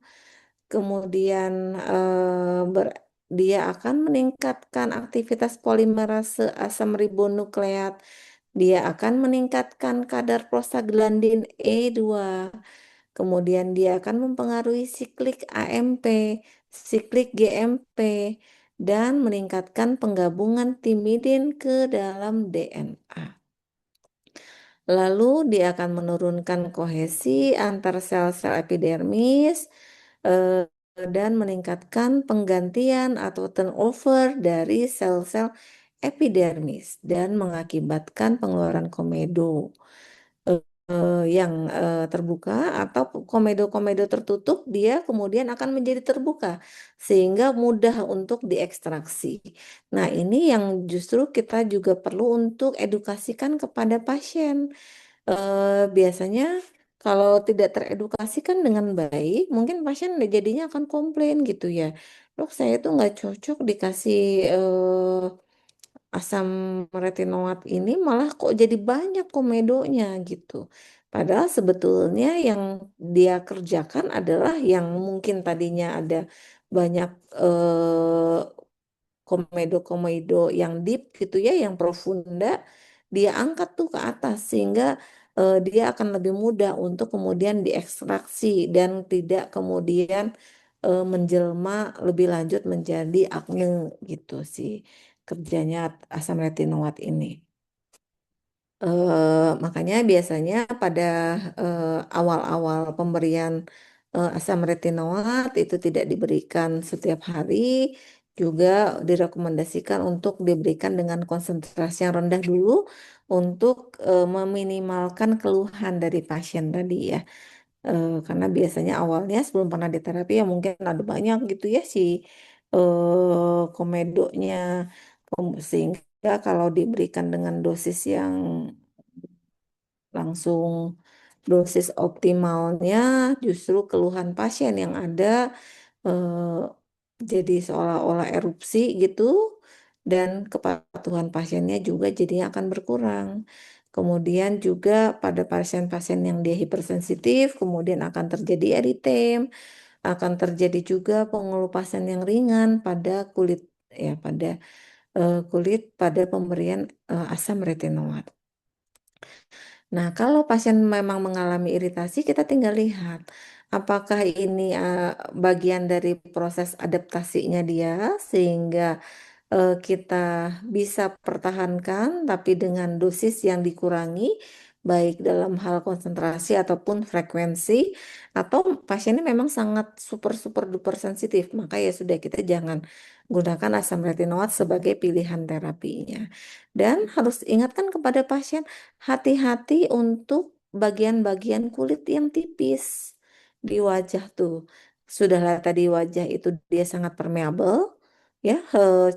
S1: Kemudian dia akan meningkatkan aktivitas polimerase asam ribonukleat Dia akan meningkatkan kadar prostaglandin E2. Kemudian dia akan mempengaruhi siklik AMP, siklik GMP, dan meningkatkan penggabungan timidin ke dalam DNA. Lalu dia akan menurunkan kohesi antar sel-sel epidermis dan meningkatkan penggantian atau turnover dari sel-sel epidermis dan mengakibatkan pengeluaran komedo yang terbuka atau komedo-komedo tertutup dia kemudian akan menjadi terbuka sehingga mudah untuk diekstraksi. Nah, ini yang justru kita juga perlu untuk edukasikan kepada pasien. Biasanya kalau tidak teredukasikan dengan baik, mungkin pasien jadinya akan komplain gitu ya. Dok, saya tuh nggak cocok dikasih asam retinoat ini malah kok jadi banyak komedonya gitu. Padahal sebetulnya yang dia kerjakan adalah yang mungkin tadinya ada banyak eh, komedo-komedo yang deep gitu ya, yang profunda, dia angkat tuh ke atas sehingga dia akan lebih mudah untuk kemudian diekstraksi dan tidak kemudian menjelma lebih lanjut menjadi akne gitu sih kerjanya asam retinoat ini. Makanya biasanya pada awal-awal pemberian asam retinoat itu tidak diberikan setiap hari, juga direkomendasikan untuk diberikan dengan konsentrasi yang rendah dulu untuk meminimalkan keluhan dari pasien tadi ya. Karena biasanya awalnya sebelum pernah di terapi ya mungkin ada banyak gitu ya si komedonya. Sehingga kalau diberikan dengan dosis yang langsung dosis optimalnya justru keluhan pasien yang ada eh, jadi seolah-olah erupsi gitu dan kepatuhan pasiennya juga jadinya akan berkurang. Kemudian juga pada pasien-pasien yang dia hipersensitif, kemudian akan terjadi eritem, akan terjadi juga pengelupasan yang ringan pada kulit ya kulit pada pemberian asam retinoat. Nah, kalau pasien memang mengalami iritasi, kita tinggal lihat apakah ini bagian dari proses adaptasinya dia sehingga kita bisa pertahankan tapi dengan dosis yang dikurangi baik dalam hal konsentrasi ataupun frekuensi atau pasiennya memang sangat super super duper sensitif maka ya sudah kita jangan gunakan asam retinoat sebagai pilihan terapinya dan harus ingatkan kepada pasien hati-hati untuk bagian-bagian kulit yang tipis di wajah tuh sudahlah tadi wajah itu dia sangat permeabel ya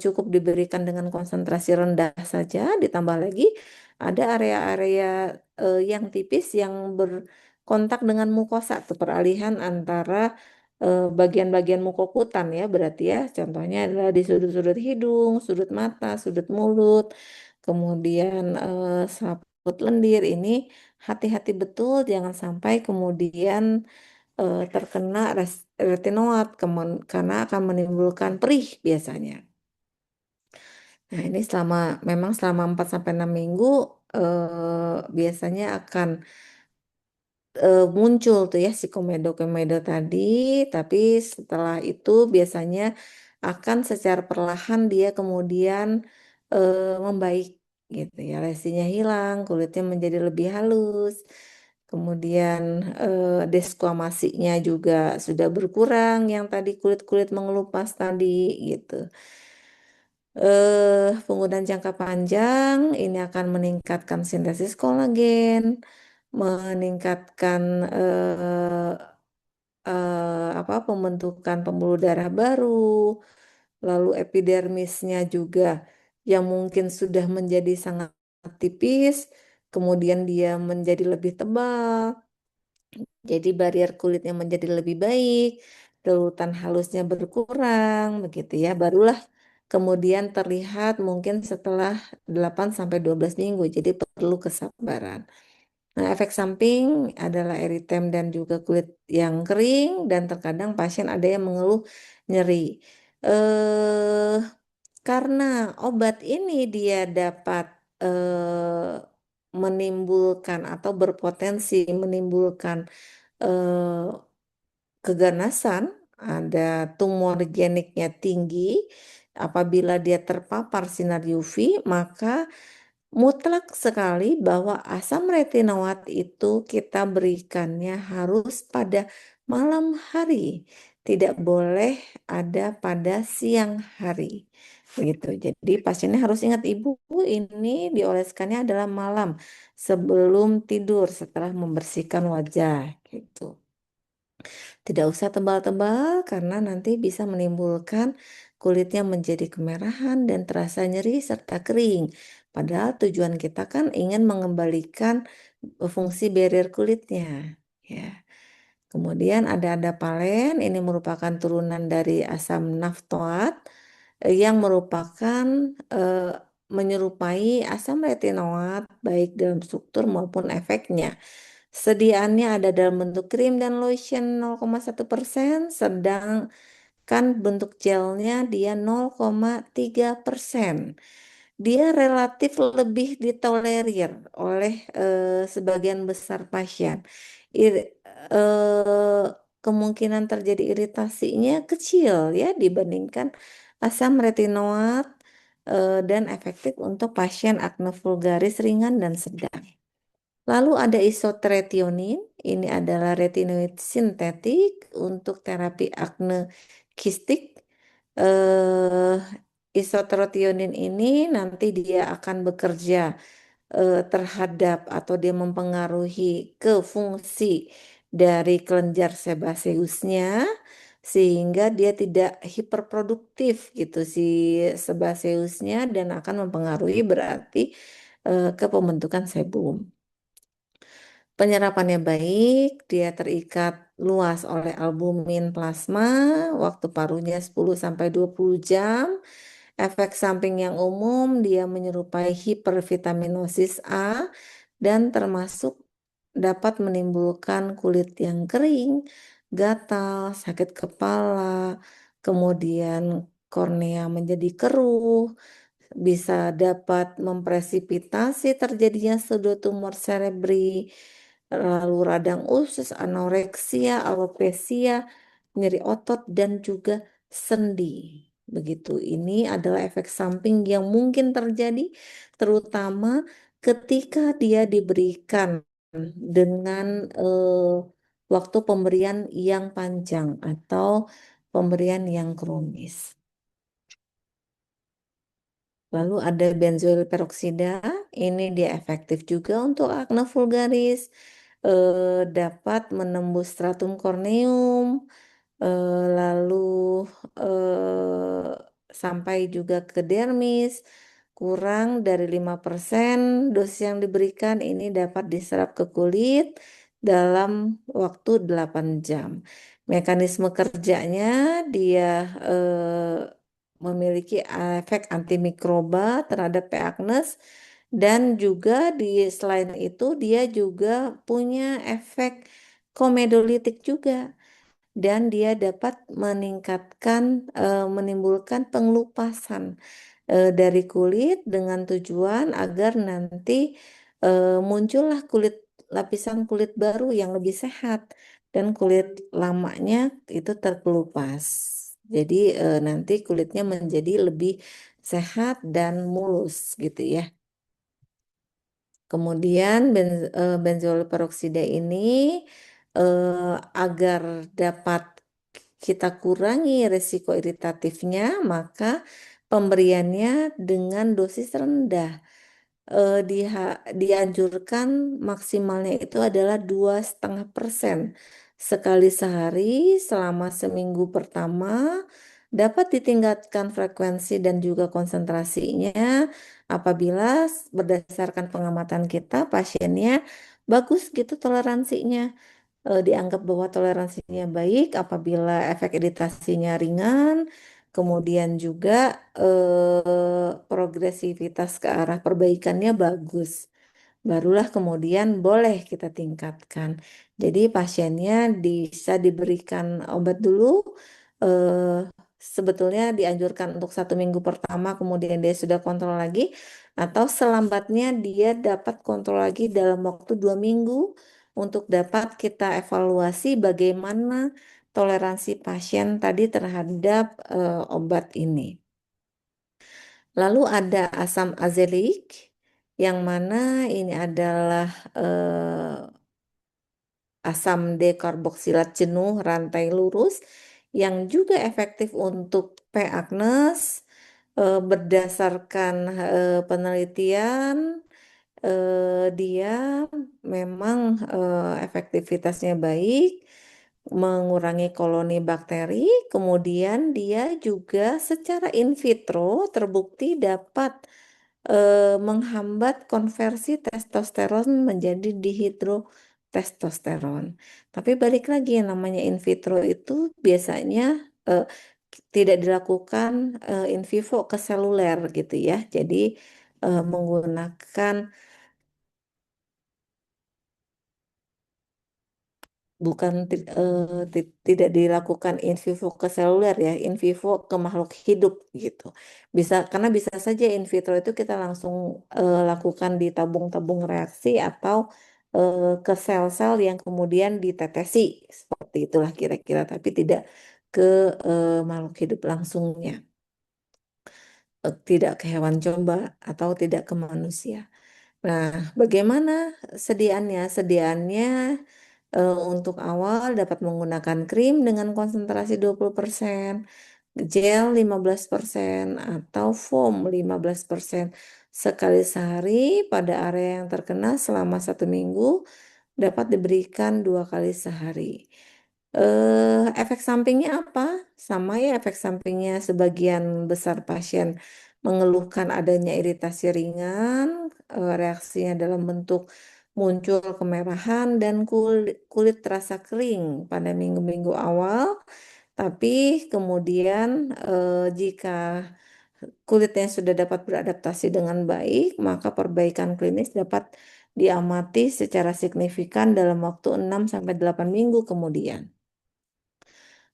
S1: cukup diberikan dengan konsentrasi rendah saja ditambah lagi ada area-area yang tipis yang berkontak dengan mukosa atau peralihan antara bagian-bagian mukokutan ya berarti ya contohnya adalah di sudut-sudut hidung, sudut mata, sudut mulut kemudian selaput lendir ini hati-hati betul jangan sampai kemudian terkena retinoat karena akan menimbulkan perih biasanya. Nah, ini memang selama 4 sampai 6 minggu biasanya akan muncul tuh ya si komedo-komedo tadi, tapi setelah itu biasanya akan secara perlahan dia kemudian membaik gitu ya. Lesinya hilang, kulitnya menjadi lebih halus. Kemudian desquamasinya juga sudah berkurang yang tadi kulit-kulit mengelupas tadi gitu. Penggunaan jangka panjang ini akan meningkatkan sintesis kolagen, meningkatkan pembentukan pembuluh darah baru, lalu epidermisnya juga yang mungkin sudah menjadi sangat tipis, kemudian dia menjadi lebih tebal, jadi barrier kulitnya menjadi lebih baik, kerutan halusnya berkurang, begitu ya. Barulah kemudian terlihat mungkin setelah 8 sampai 12 minggu. Jadi perlu kesabaran. Nah, efek samping adalah eritem dan juga kulit yang kering dan terkadang pasien ada yang mengeluh nyeri. Eh karena obat ini dia dapat menimbulkan atau berpotensi menimbulkan eh, keganasan, ada tumor geniknya tinggi. Apabila dia terpapar sinar UV, maka mutlak sekali bahwa asam retinoat itu kita berikannya harus pada malam hari, tidak boleh ada pada siang hari. Begitu. Jadi pasiennya harus ingat, ibu ini dioleskannya adalah malam sebelum tidur setelah membersihkan wajah gitu. Tidak usah tebal-tebal karena nanti bisa menimbulkan kulitnya menjadi kemerahan dan terasa nyeri serta kering. Padahal tujuan kita kan ingin mengembalikan fungsi barrier kulitnya. Ya. Kemudian ada adapalen, ini merupakan turunan dari asam naftoat yang merupakan eh, menyerupai asam retinoat baik dalam struktur maupun efeknya. Sediaannya ada dalam bentuk krim dan lotion 0,1%, sedangkan bentuk gelnya dia 0,3%. Dia relatif lebih ditolerir oleh sebagian besar pasien. Kemungkinan terjadi iritasinya kecil ya dibandingkan asam retinoat dan efektif untuk pasien akne vulgaris ringan dan sedang. Lalu ada isotrionin, ini adalah retinoid sintetik untuk terapi akne kistik. Eh, Isotrionin ini nanti dia akan bekerja terhadap atau dia mempengaruhi ke fungsi dari kelenjar sebaseusnya sehingga dia tidak hiperproduktif gitu si sebaseusnya dan akan mempengaruhi berarti ke pembentukan sebum. Penyerapannya baik, dia terikat luas oleh albumin plasma, waktu paruhnya 10 sampai 20 jam. Efek samping yang umum, dia menyerupai hipervitaminosis A dan termasuk dapat menimbulkan kulit yang kering, gatal, sakit kepala, kemudian kornea menjadi keruh, bisa dapat mempresipitasi terjadinya pseudotumor cerebri, lalu radang usus, anoreksia, alopecia, nyeri otot, dan juga sendi. Begitu, ini adalah efek samping yang mungkin terjadi terutama ketika dia diberikan dengan waktu pemberian yang panjang atau pemberian yang kronis. Lalu ada benzoil peroksida, ini dia efektif juga untuk akne vulgaris, dapat menembus stratum corneum, lalu sampai juga ke dermis. Kurang dari 5% dosis yang diberikan ini dapat diserap ke kulit dalam waktu 8 jam. Mekanisme kerjanya dia memiliki efek antimikroba terhadap P. acnes dan juga selain itu dia juga punya efek komedolitik juga dan dia dapat meningkatkan menimbulkan pengelupasan dari kulit dengan tujuan agar nanti muncullah lapisan kulit baru yang lebih sehat dan kulit lamanya itu terkelupas. Jadi nanti kulitnya menjadi lebih sehat dan mulus gitu ya. Kemudian benzoyl peroksida ini agar dapat kita kurangi risiko iritatifnya, maka pemberiannya dengan dosis rendah. Dianjurkan maksimalnya itu adalah 2,5% sekali sehari selama seminggu pertama. Dapat ditingkatkan frekuensi dan juga konsentrasinya apabila berdasarkan pengamatan kita pasiennya bagus gitu toleransinya. Dianggap bahwa toleransinya baik apabila efek iritasinya ringan, kemudian juga progresivitas ke arah perbaikannya bagus. Barulah kemudian boleh kita tingkatkan. Jadi pasiennya bisa diberikan obat dulu. eh, Sebetulnya dianjurkan untuk 1 minggu pertama, kemudian dia sudah kontrol lagi. atau selambatnya dia dapat kontrol lagi dalam waktu 2 minggu untuk dapat kita evaluasi bagaimana toleransi pasien tadi terhadap obat ini. Lalu ada asam azelik yang mana ini adalah asam dekarboksilat jenuh rantai lurus yang juga efektif untuk P. agnes. Berdasarkan penelitian, dia memang efektivitasnya baik, mengurangi koloni bakteri, kemudian dia juga secara in vitro terbukti dapat menghambat konversi testosteron menjadi dihidrotestosteron. Tapi balik lagi yang namanya in vitro itu biasanya eh, tidak dilakukan in vivo ke seluler gitu ya. Jadi menggunakan bukan tidak dilakukan in vivo ke seluler ya, in vivo ke makhluk hidup gitu. Bisa karena bisa saja in vitro itu kita langsung lakukan di tabung-tabung reaksi atau ke sel-sel yang kemudian ditetesi seperti itulah kira-kira, tapi tidak ke makhluk hidup langsungnya, tidak ke hewan coba atau tidak ke manusia. Nah, bagaimana sediaannya? Sediaannya untuk awal dapat menggunakan krim dengan konsentrasi 20%, gel 15%, atau foam 15% sekali sehari pada area yang terkena selama 1 minggu dapat diberikan 2 kali sehari. Efek sampingnya apa? Sama ya efek sampingnya sebagian besar pasien mengeluhkan adanya iritasi ringan, reaksinya dalam bentuk muncul kemerahan dan kulit terasa kering pada minggu-minggu awal. Tapi kemudian jika kulitnya sudah dapat beradaptasi dengan baik, maka perbaikan klinis dapat diamati secara signifikan dalam waktu 6 sampai 8 minggu kemudian.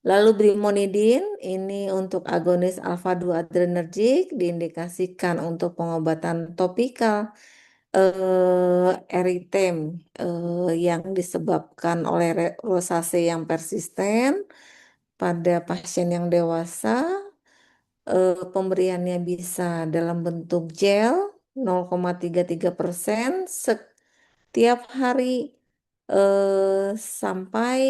S1: Lalu brimonidin ini untuk agonis alfa 2 adrenergic diindikasikan untuk pengobatan topikal eritem yang disebabkan oleh rosase yang persisten pada pasien yang dewasa. Pemberiannya bisa dalam bentuk gel 0,33% setiap hari sampai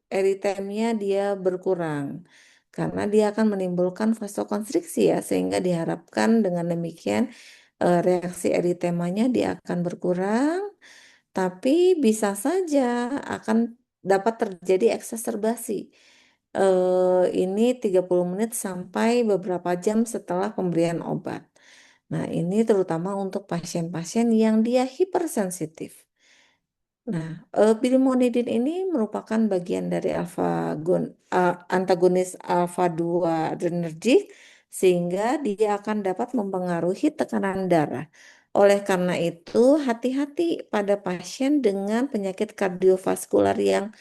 S1: eritemnya dia berkurang. Karena dia akan menimbulkan vasokonstriksi ya, sehingga diharapkan dengan demikian reaksi eritemanya dia akan berkurang, tapi bisa saja akan dapat terjadi eksaserbasi. Ini 30 menit sampai beberapa jam setelah pemberian obat. Nah, ini terutama untuk pasien-pasien yang dia hipersensitif. Nah, brimonidin ini merupakan bagian dari antagonis alfa 2 adrenergic sehingga dia akan dapat mempengaruhi tekanan darah. Oleh karena itu, hati-hati pada pasien dengan penyakit kardiovaskular yang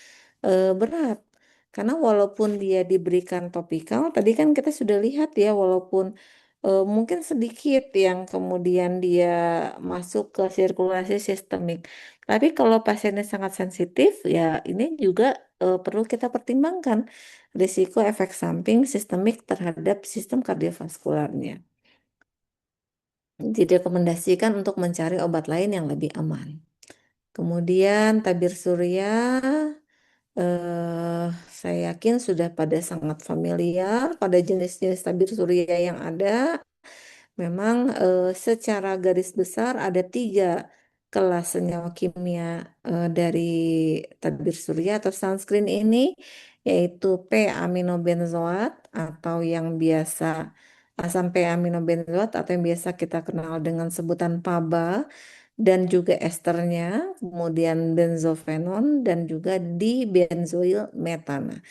S1: berat. Karena walaupun dia diberikan topikal, tadi kan kita sudah lihat ya, walaupun mungkin sedikit yang kemudian dia masuk ke sirkulasi sistemik. Tapi kalau pasiennya sangat sensitif, ya ini juga perlu kita pertimbangkan risiko efek samping sistemik terhadap sistem kardiovaskularnya. Direkomendasikan untuk mencari obat lain yang lebih aman. Kemudian tabir surya, eh, saya yakin sudah pada sangat familiar pada jenis-jenis tabir surya yang ada. Memang secara garis besar ada 3 kelas senyawa kimia dari tabir surya atau sunscreen ini, yaitu P-aminobenzoat atau yang biasa asam P-aminobenzoat atau yang biasa kita kenal dengan sebutan PABA, dan juga esternya, kemudian benzofenon dan juga dibenzoil metana.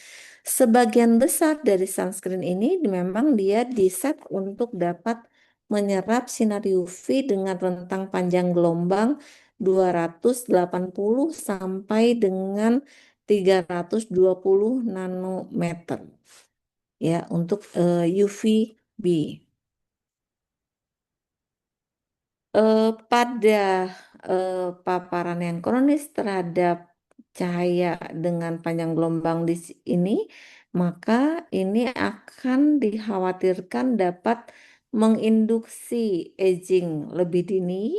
S1: Sebagian besar dari sunscreen ini memang dia diset untuk dapat menyerap sinar UV dengan rentang panjang gelombang 280 sampai dengan 320 nanometer ya, untuk UVB. Pada paparan yang kronis terhadap cahaya dengan panjang gelombang ini, maka ini akan dikhawatirkan dapat menginduksi aging lebih dini.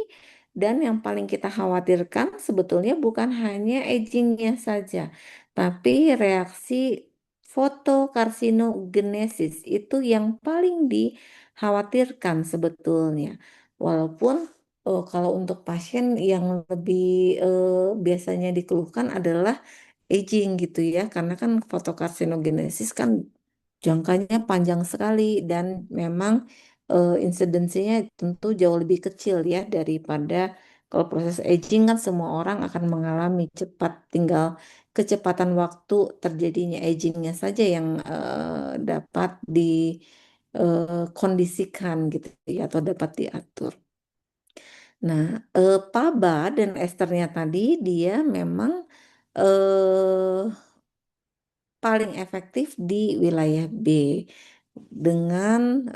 S1: Dan yang paling kita khawatirkan sebetulnya bukan hanya agingnya saja, tapi reaksi fotokarsinogenesis itu yang paling dikhawatirkan sebetulnya. Walaupun kalau untuk pasien yang lebih biasanya dikeluhkan adalah aging gitu ya, karena kan fotokarsinogenesis kan jangkanya panjang sekali dan memang insidensinya tentu jauh lebih kecil ya daripada kalau proses aging kan semua orang akan mengalami cepat, tinggal kecepatan waktu terjadinya agingnya saja yang dapat dikondisikan gitu ya atau dapat diatur. Nah, PABA dan esternya tadi dia memang eh, paling efektif di wilayah B dengan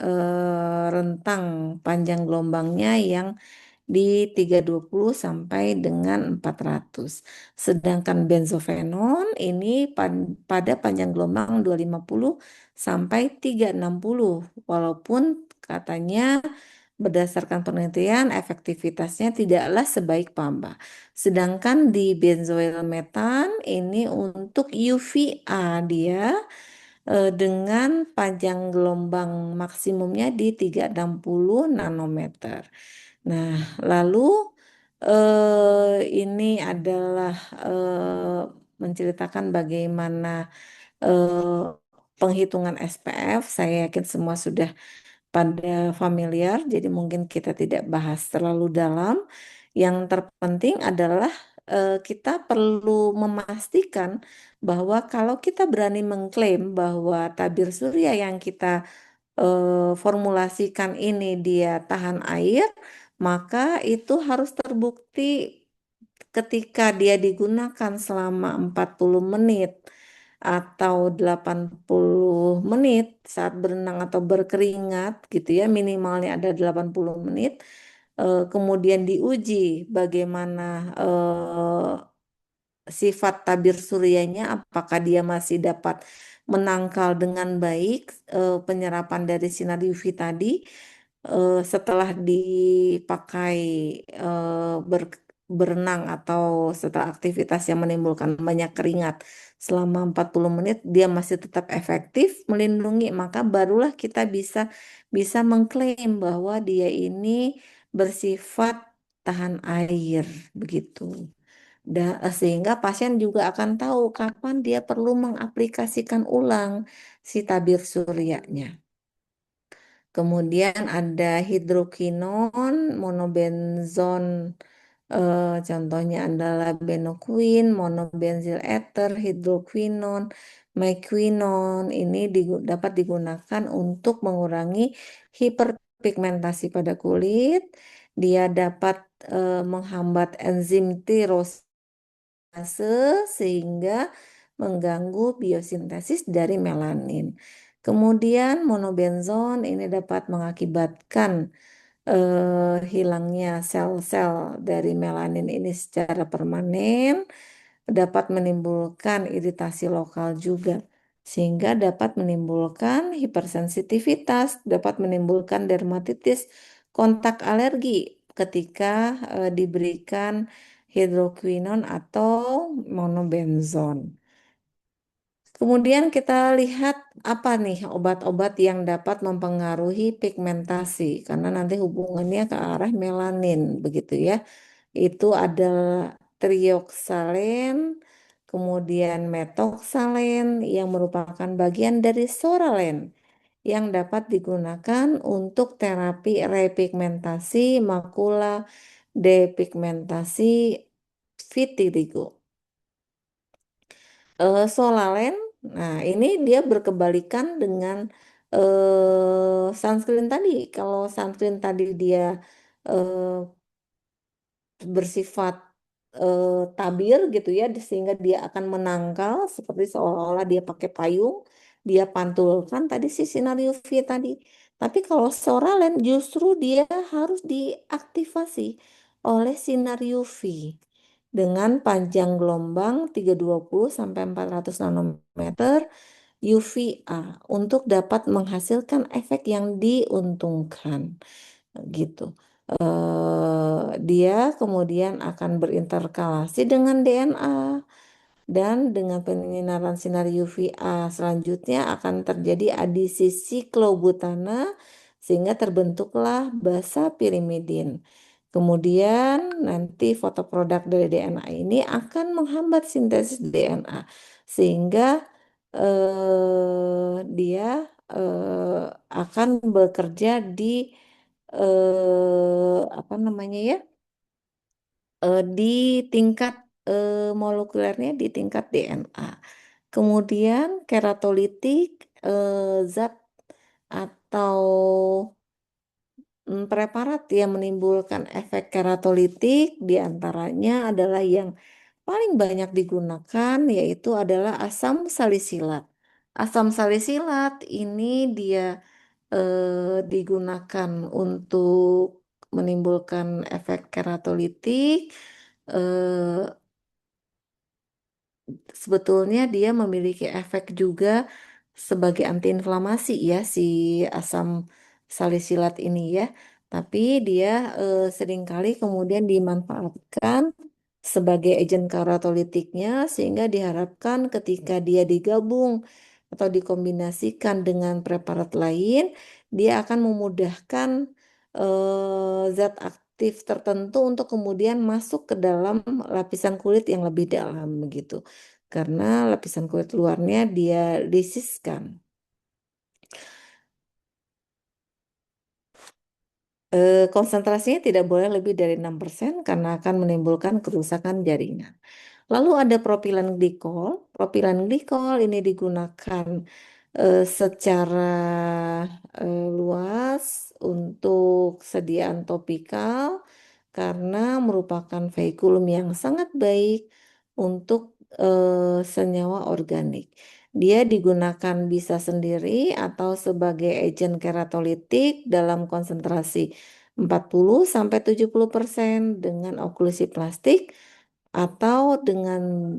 S1: rentang panjang gelombangnya yang di 320 sampai dengan 400. Sedangkan benzofenon ini pada panjang gelombang 250 sampai 360. Walaupun katanya berdasarkan penelitian efektivitasnya tidaklah sebaik pamba. Sedangkan di benzoyl metan ini untuk UVA dia dengan panjang gelombang maksimumnya di 360 nanometer. Nah, lalu ini adalah menceritakan bagaimana eh, penghitungan SPF. Saya yakin semua sudah pada familiar, jadi mungkin kita tidak bahas terlalu dalam. Yang terpenting adalah kita perlu memastikan bahwa kalau kita berani mengklaim bahwa tabir surya yang kita formulasikan ini dia tahan air, maka itu harus terbukti ketika dia digunakan selama 40 menit atau 80 menit saat berenang atau berkeringat gitu ya, minimalnya ada 80 menit. Kemudian diuji bagaimana sifat tabir suryanya, apakah dia masih dapat menangkal dengan baik penyerapan dari sinar UV tadi setelah dipakai berenang atau setelah aktivitas yang menimbulkan banyak keringat selama 40 menit dia masih tetap efektif melindungi, maka barulah kita bisa bisa mengklaim bahwa dia ini bersifat tahan air begitu. Sehingga pasien juga akan tahu kapan dia perlu mengaplikasikan ulang si tabir suryanya. Kemudian ada hidrokinon, monobenzon, contohnya adalah benokuin, monobenzil ether, hidroquinon, mequinon. Ini dapat digunakan untuk mengurangi hiperpigmentasi pada kulit. Dia dapat menghambat enzim tirosina sehingga mengganggu biosintesis dari melanin. Kemudian monobenzon ini dapat mengakibatkan hilangnya sel-sel dari melanin ini secara permanen, dapat menimbulkan iritasi lokal juga, sehingga dapat menimbulkan hipersensitivitas, dapat menimbulkan dermatitis, kontak alergi ketika diberikan hidroquinon atau monobenzon. Kemudian kita lihat apa nih obat-obat yang dapat mempengaruhi pigmentasi karena nanti hubungannya ke arah melanin begitu ya. Itu adalah trioxalen, kemudian metoxalen yang merupakan bagian dari soralen yang dapat digunakan untuk terapi repigmentasi makula depigmentasi vitiligo. Solalen, nah ini dia berkebalikan dengan sunscreen tadi. Kalau sunscreen tadi dia eh, bersifat tabir gitu ya, sehingga dia akan menangkal seperti seolah-olah dia pakai payung, dia pantulkan tadi si sinar UV tadi. Tapi kalau Soralen justru dia harus diaktifasi oleh sinar UV dengan panjang gelombang 320 sampai 400 nanometer UVA untuk dapat menghasilkan efek yang diuntungkan gitu. Dia kemudian akan berinterkalasi dengan DNA dan dengan penyinaran sinar UVA selanjutnya akan terjadi adisi siklobutana sehingga terbentuklah basa pirimidin. Kemudian nanti fotoproduk dari DNA ini akan menghambat sintesis DNA sehingga dia akan bekerja di apa namanya ya, di tingkat molekulernya di tingkat DNA. Kemudian keratolitik zat atau preparat yang menimbulkan efek keratolitik diantaranya adalah yang paling banyak digunakan yaitu adalah asam salisilat. Asam salisilat ini dia digunakan untuk menimbulkan efek keratolitik. eh, Sebetulnya dia memiliki efek juga sebagai antiinflamasi ya si asam salisilat ini ya. Tapi dia seringkali kemudian dimanfaatkan sebagai agen keratolitiknya sehingga diharapkan ketika dia digabung atau dikombinasikan dengan preparat lain, dia akan memudahkan zat aktif tertentu untuk kemudian masuk ke dalam lapisan kulit yang lebih dalam begitu. Karena lapisan kulit luarnya dia lisiskan. Konsentrasinya tidak boleh lebih dari 6% karena akan menimbulkan kerusakan jaringan. Lalu ada propilen glikol. Propilen glikol ini digunakan secara luas untuk sediaan topikal karena merupakan veikulum yang sangat baik untuk senyawa organik. Dia digunakan bisa sendiri atau sebagai agen keratolitik dalam konsentrasi 40 sampai 70% dengan oklusi plastik atau dengan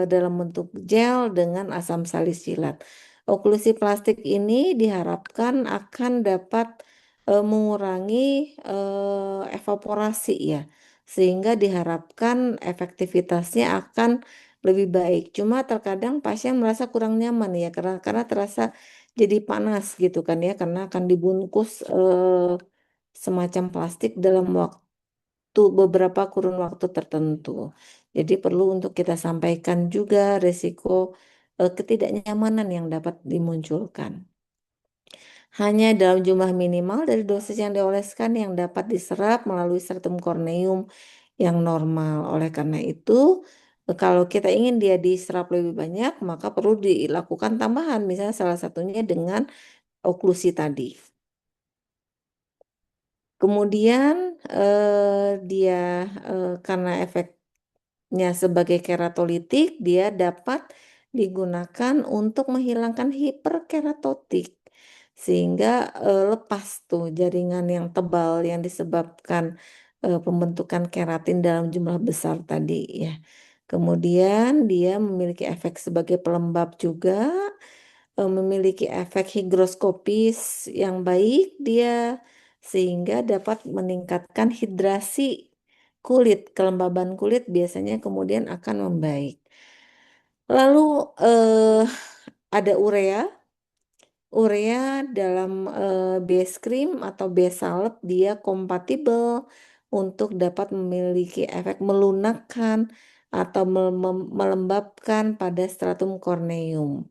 S1: dalam bentuk gel dengan asam salisilat. Oklusi plastik ini diharapkan akan dapat mengurangi evaporasi ya, sehingga diharapkan efektivitasnya akan lebih baik. Cuma terkadang pasien merasa kurang nyaman ya karena terasa jadi panas gitu kan ya karena akan dibungkus semacam plastik dalam waktu beberapa kurun waktu tertentu. Jadi perlu untuk kita sampaikan juga resiko ketidaknyamanan yang dapat dimunculkan. Hanya dalam jumlah minimal dari dosis yang dioleskan yang dapat diserap melalui stratum corneum yang normal. Oleh karena itu, kalau kita ingin dia diserap lebih banyak, maka perlu dilakukan tambahan, misalnya salah satunya dengan oklusi tadi. Kemudian dia karena efeknya sebagai keratolitik, dia dapat digunakan untuk menghilangkan hiperkeratotik sehingga lepas tuh jaringan yang tebal yang disebabkan pembentukan keratin dalam jumlah besar tadi ya. Kemudian dia memiliki efek sebagai pelembab juga, memiliki efek higroskopis yang baik dia sehingga dapat meningkatkan hidrasi kulit, kelembaban kulit biasanya kemudian akan membaik. Lalu ada urea. Urea dalam base cream atau base salep dia kompatibel untuk dapat memiliki efek melunakkan atau melembabkan pada stratum corneum.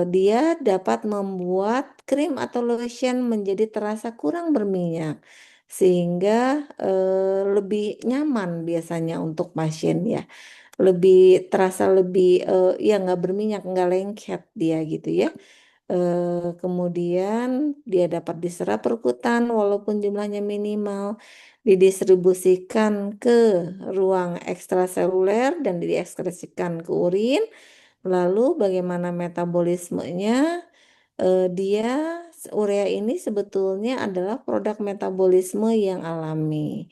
S1: Dia dapat membuat krim atau lotion menjadi terasa kurang berminyak sehingga lebih nyaman biasanya untuk pasien ya. Lebih terasa lebih ya nggak berminyak, nggak lengket dia gitu ya. Kemudian dia dapat diserap perkutan walaupun jumlahnya minimal, didistribusikan ke ruang ekstraseluler dan diekskresikan ke urin. Lalu bagaimana metabolismenya? Dia Urea ini sebetulnya adalah produk metabolisme yang alami.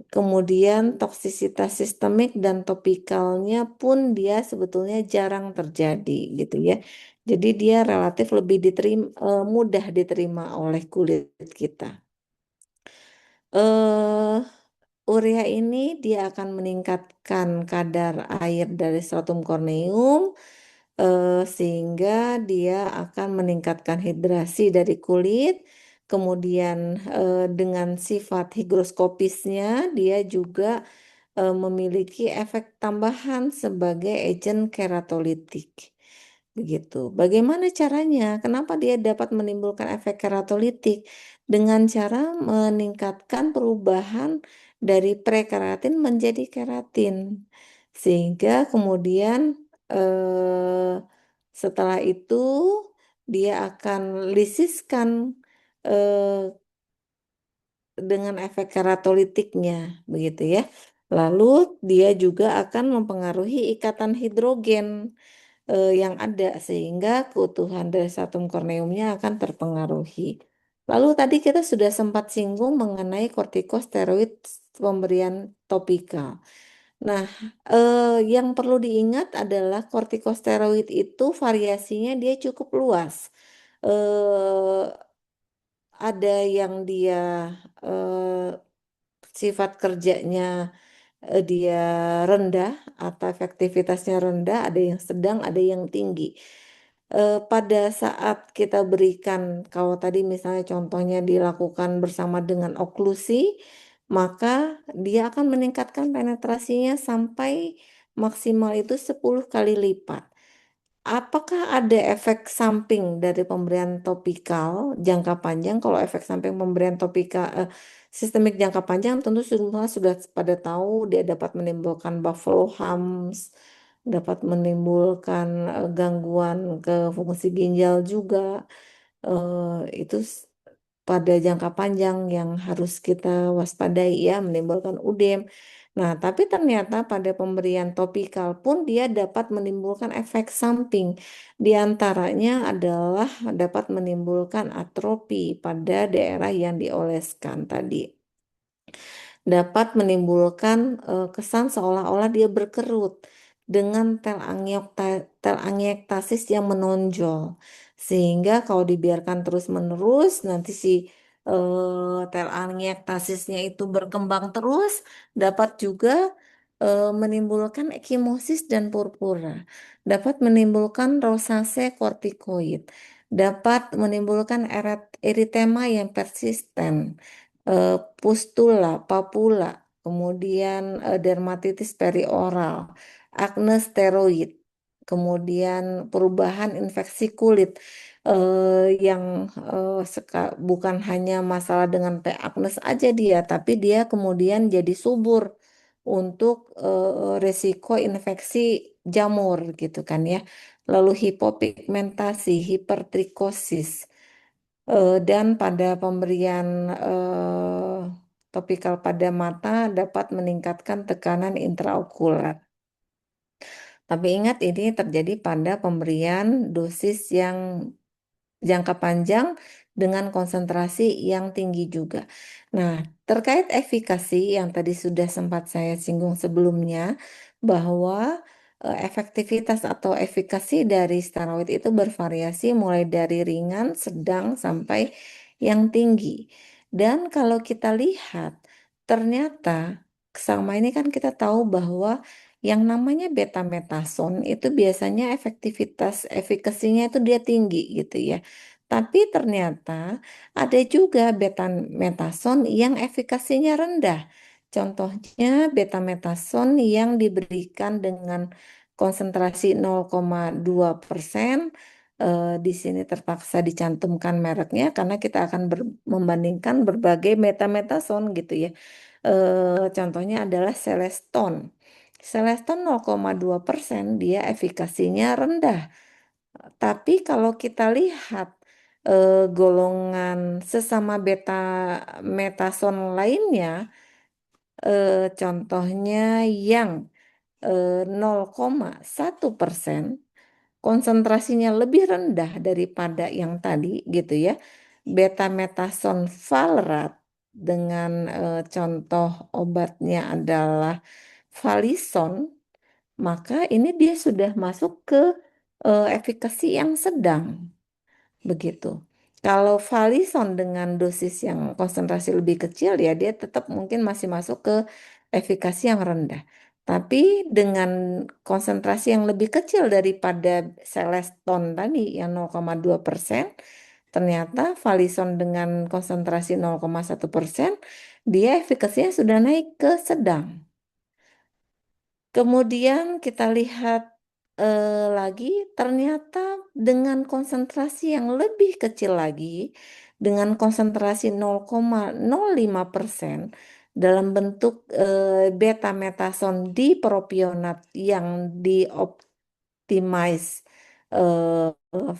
S1: Kemudian toksisitas sistemik dan topikalnya pun dia sebetulnya jarang terjadi gitu ya. Jadi dia relatif lebih mudah diterima oleh kulit kita. Eh Urea ini dia akan meningkatkan kadar air dari stratum corneum, sehingga dia akan meningkatkan hidrasi dari kulit. Kemudian dengan sifat higroskopisnya dia juga memiliki efek tambahan sebagai agen keratolitik. Begitu. Bagaimana caranya? Kenapa dia dapat menimbulkan efek keratolitik? Dengan cara meningkatkan perubahan dari prekeratin menjadi keratin. Sehingga kemudian eh, setelah itu dia akan lisiskan eh, dengan efek keratolitiknya, begitu ya. Lalu dia juga akan mempengaruhi ikatan hidrogen yang ada sehingga keutuhan dari stratum corneumnya akan terpengaruhi. Lalu tadi kita sudah sempat singgung mengenai kortikosteroid pemberian topikal. Nah, yang perlu diingat adalah kortikosteroid itu variasinya dia cukup luas. Eh, ada yang dia eh, sifat kerjanya dia rendah atau efektivitasnya rendah, ada yang sedang, ada yang tinggi. Pada saat kita berikan, kalau tadi misalnya contohnya dilakukan bersama dengan oklusi, maka dia akan meningkatkan penetrasinya sampai maksimal itu 10 kali lipat. Apakah ada efek samping dari pemberian topikal jangka panjang? Kalau efek samping pemberian topikal sistemik jangka panjang tentu semua sudah pada tahu dia dapat menimbulkan buffalo humps, dapat menimbulkan gangguan ke fungsi ginjal juga. Itu pada jangka panjang yang harus kita waspadai ya, menimbulkan udem. Nah, tapi ternyata pada pemberian topikal pun dia dapat menimbulkan efek samping. Di antaranya adalah dapat menimbulkan atrofi pada daerah yang dioleskan tadi, dapat menimbulkan kesan seolah-olah dia berkerut dengan telangiektasis yang menonjol. Sehingga kalau dibiarkan terus-menerus nanti si telangiektasisnya itu berkembang terus, dapat juga menimbulkan ekimosis dan purpura, dapat menimbulkan rosase kortikoid, dapat menimbulkan eritema yang persisten, pustula, papula, kemudian dermatitis perioral, akne steroid, kemudian perubahan infeksi kulit yang bukan hanya masalah dengan P. acnes aja dia, tapi dia kemudian jadi subur untuk resiko infeksi jamur gitu kan ya. Lalu hipopigmentasi, hipertrikosis. Dan pada pemberian topikal pada mata dapat meningkatkan tekanan intraokular. Tapi ingat ini terjadi pada pemberian dosis yang jangka panjang dengan konsentrasi yang tinggi juga. Nah, terkait efikasi yang tadi sudah sempat saya singgung sebelumnya, bahwa efektivitas atau efikasi dari steroid itu bervariasi mulai dari ringan, sedang, sampai yang tinggi. Dan kalau kita lihat, ternyata sama ini kan kita tahu bahwa yang namanya betametason itu biasanya efikasinya itu dia tinggi gitu ya. Tapi ternyata ada juga betametason yang efikasinya rendah. Contohnya betametason yang diberikan dengan konsentrasi 0,2%. Di sini terpaksa dicantumkan mereknya karena kita akan membandingkan berbagai betametason gitu ya. Contohnya adalah Celeston. Celeston 0,2% dia efikasinya rendah. Tapi kalau kita lihat golongan sesama beta metason lainnya, contohnya yang 0,1%, konsentrasinya lebih rendah daripada yang tadi gitu ya, betametason valrat dengan contoh obatnya adalah Valison, maka ini dia sudah masuk ke efikasi yang sedang. Begitu. Kalau Valison dengan dosis yang konsentrasi lebih kecil ya dia tetap mungkin masih masuk ke efikasi yang rendah. Tapi dengan konsentrasi yang lebih kecil daripada Celeston tadi yang 0,2%, ternyata Valison dengan konsentrasi 0,1%, dia efikasinya sudah naik ke sedang. Kemudian kita lihat lagi, ternyata dengan konsentrasi yang lebih kecil lagi, dengan konsentrasi 0,05% dalam bentuk betametason dipropionat yang dioptimize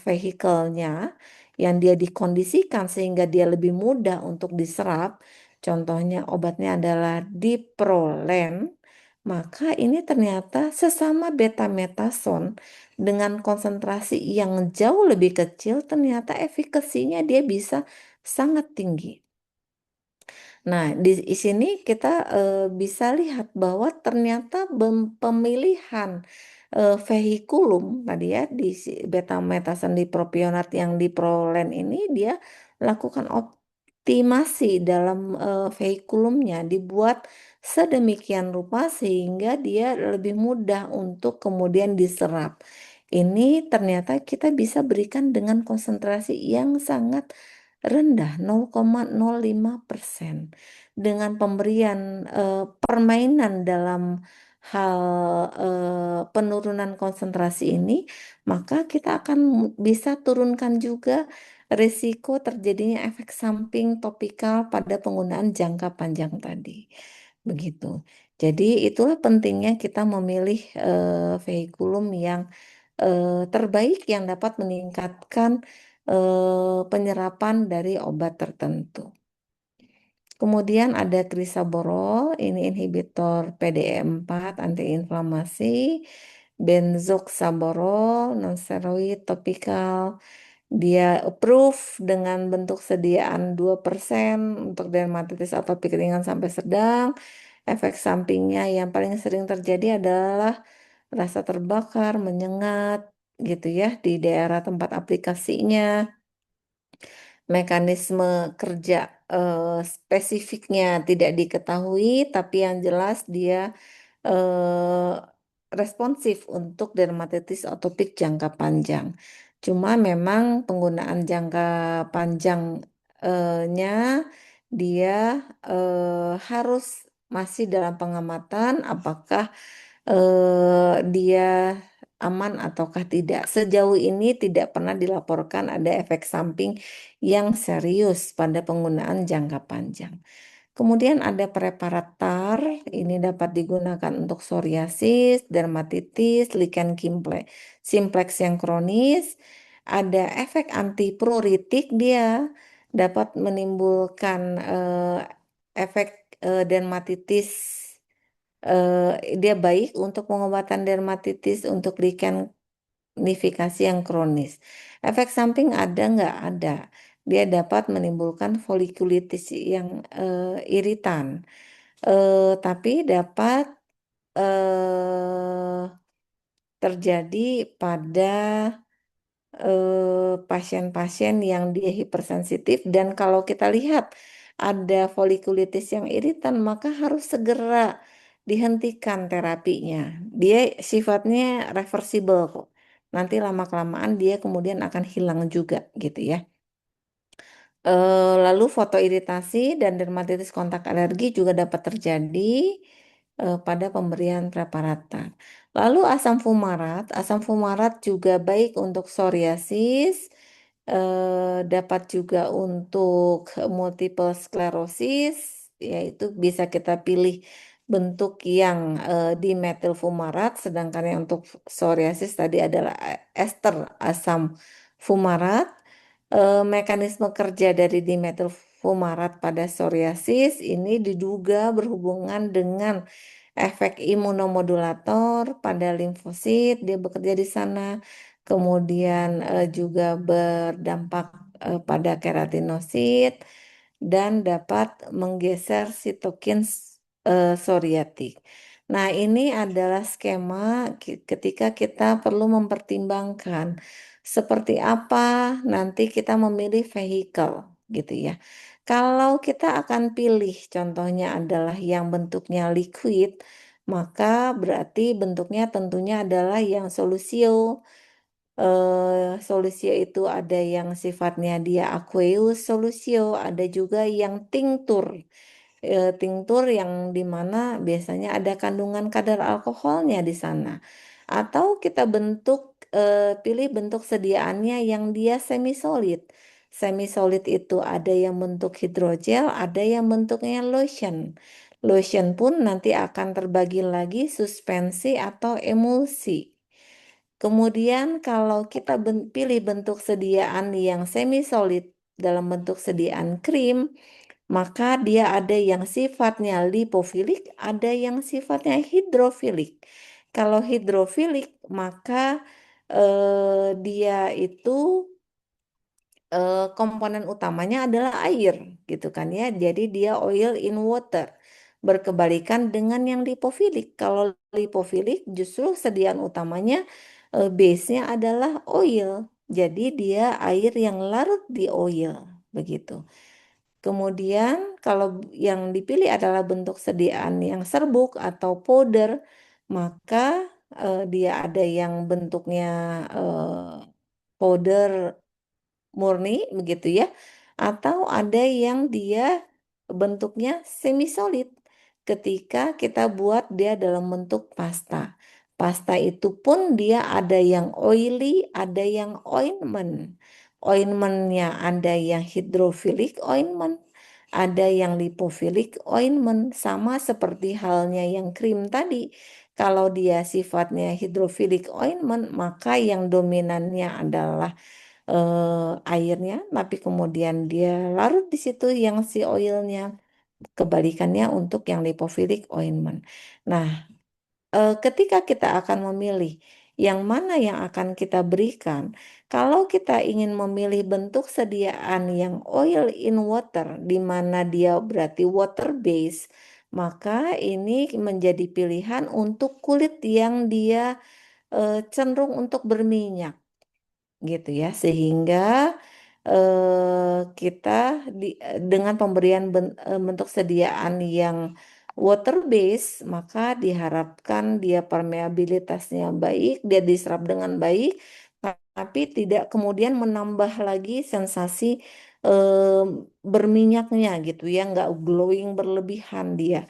S1: vehikelnya, yang dia dikondisikan sehingga dia lebih mudah untuk diserap. Contohnya obatnya adalah Diprolen, maka ini ternyata sesama betametason dengan konsentrasi yang jauh lebih kecil, ternyata efikasinya dia bisa sangat tinggi. Nah, di sini kita bisa lihat bahwa ternyata pemilihan vehikulum tadi ya di betametason dipropionat yang diprolen ini dia lakukan optimasi dalam vehikulumnya, dibuat sedemikian rupa sehingga dia lebih mudah untuk kemudian diserap. Ini ternyata kita bisa berikan dengan konsentrasi yang sangat rendah 0,05%. Dengan pemberian permainan dalam hal penurunan konsentrasi ini, maka kita akan bisa turunkan juga risiko terjadinya efek samping topikal pada penggunaan jangka panjang tadi. Begitu. Jadi itulah pentingnya kita memilih vehikulum yang terbaik yang dapat meningkatkan penyerapan dari obat tertentu. Kemudian ada crisaborol, ini inhibitor PDE4 antiinflamasi, benzoxaborol, nonsteroid topikal. Dia approve dengan bentuk sediaan 2% untuk dermatitis atopik ringan sampai sedang. Efek sampingnya yang paling sering terjadi adalah rasa terbakar, menyengat gitu ya di daerah tempat aplikasinya. Mekanisme kerja spesifiknya tidak diketahui, tapi yang jelas dia eh, responsif untuk dermatitis atopik jangka panjang. Cuma memang penggunaan jangka panjangnya dia harus masih dalam pengamatan apakah dia aman ataukah tidak. Sejauh ini tidak pernah dilaporkan ada efek samping yang serius pada penggunaan jangka panjang. Kemudian ada preparat TAR, ini dapat digunakan untuk psoriasis, dermatitis, lichen simplex yang kronis. Ada efek antipruritik, dia dapat menimbulkan efek dermatitis. Dia baik untuk pengobatan dermatitis untuk lichen nifikasi yang kronis. Efek samping ada nggak? Ada. Dia dapat menimbulkan folikulitis yang iritan. Tapi dapat eh, terjadi pada pasien-pasien yang dia hipersensitif dan kalau kita lihat ada folikulitis yang iritan maka harus segera dihentikan terapinya. Dia sifatnya reversible kok. Nanti lama-kelamaan dia kemudian akan hilang juga gitu ya. Lalu fotoiritasi dan dermatitis kontak alergi juga dapat terjadi pada pemberian preparatan. Lalu asam fumarat juga baik untuk psoriasis, dapat juga untuk multiple sclerosis, yaitu bisa kita pilih bentuk yang dimetil fumarat, sedangkan yang untuk psoriasis tadi adalah ester asam fumarat. Mekanisme kerja dari dimetil fumarat pada psoriasis ini diduga berhubungan dengan efek imunomodulator pada limfosit, dia bekerja di sana. kemudian juga berdampak pada keratinosit dan dapat menggeser sitokin psoriatik. Nah, ini adalah skema ketika kita perlu mempertimbangkan seperti apa nanti kita memilih vehicle gitu ya. Kalau kita akan pilih contohnya adalah yang bentuknya liquid, maka berarti bentuknya tentunya adalah yang solusio. Solusio itu ada yang sifatnya dia aqueous solusio, ada juga yang tinctur. Tinctur yang dimana biasanya ada kandungan kadar alkoholnya di sana. Atau kita pilih bentuk sediaannya yang dia semi solid. Semi solid itu ada yang bentuk hidrogel, ada yang bentuknya lotion. Lotion pun nanti akan terbagi lagi suspensi atau emulsi. Kemudian kalau kita pilih bentuk sediaan yang semi solid dalam bentuk sediaan krim, maka dia ada yang sifatnya lipofilik, ada yang sifatnya hidrofilik. Kalau hidrofilik, maka dia itu komponen utamanya adalah air, gitu kan ya. Jadi dia oil in water. Berkebalikan dengan yang lipofilik. Kalau lipofilik justru sediaan utamanya base-nya adalah oil. Jadi dia air yang larut di oil, begitu. Kemudian kalau yang dipilih adalah bentuk sediaan yang serbuk atau powder, maka dia ada yang bentuknya powder murni begitu ya, atau ada yang dia bentuknya semi solid ketika kita buat dia dalam bentuk pasta. Pasta itu pun dia ada yang oily, ada yang ointment. Ointmentnya ada yang hydrophilic ointment, ada yang lipophilic ointment, sama seperti halnya yang krim tadi. Kalau dia sifatnya hydrophilic ointment, maka yang dominannya adalah airnya, tapi kemudian dia larut di situ yang si oilnya. Kebalikannya untuk yang lipophilic ointment. Nah, ketika kita akan memilih yang mana yang akan kita berikan, kalau kita ingin memilih bentuk sediaan yang oil in water, di mana dia berarti water base, maka ini menjadi pilihan untuk kulit yang dia cenderung untuk berminyak gitu ya, sehingga kita dengan pemberian bentuk sediaan yang water base, maka diharapkan dia permeabilitasnya baik, dia diserap dengan baik, tapi tidak kemudian menambah lagi sensasi eh, berminyaknya gitu ya, nggak glowing berlebihan dia.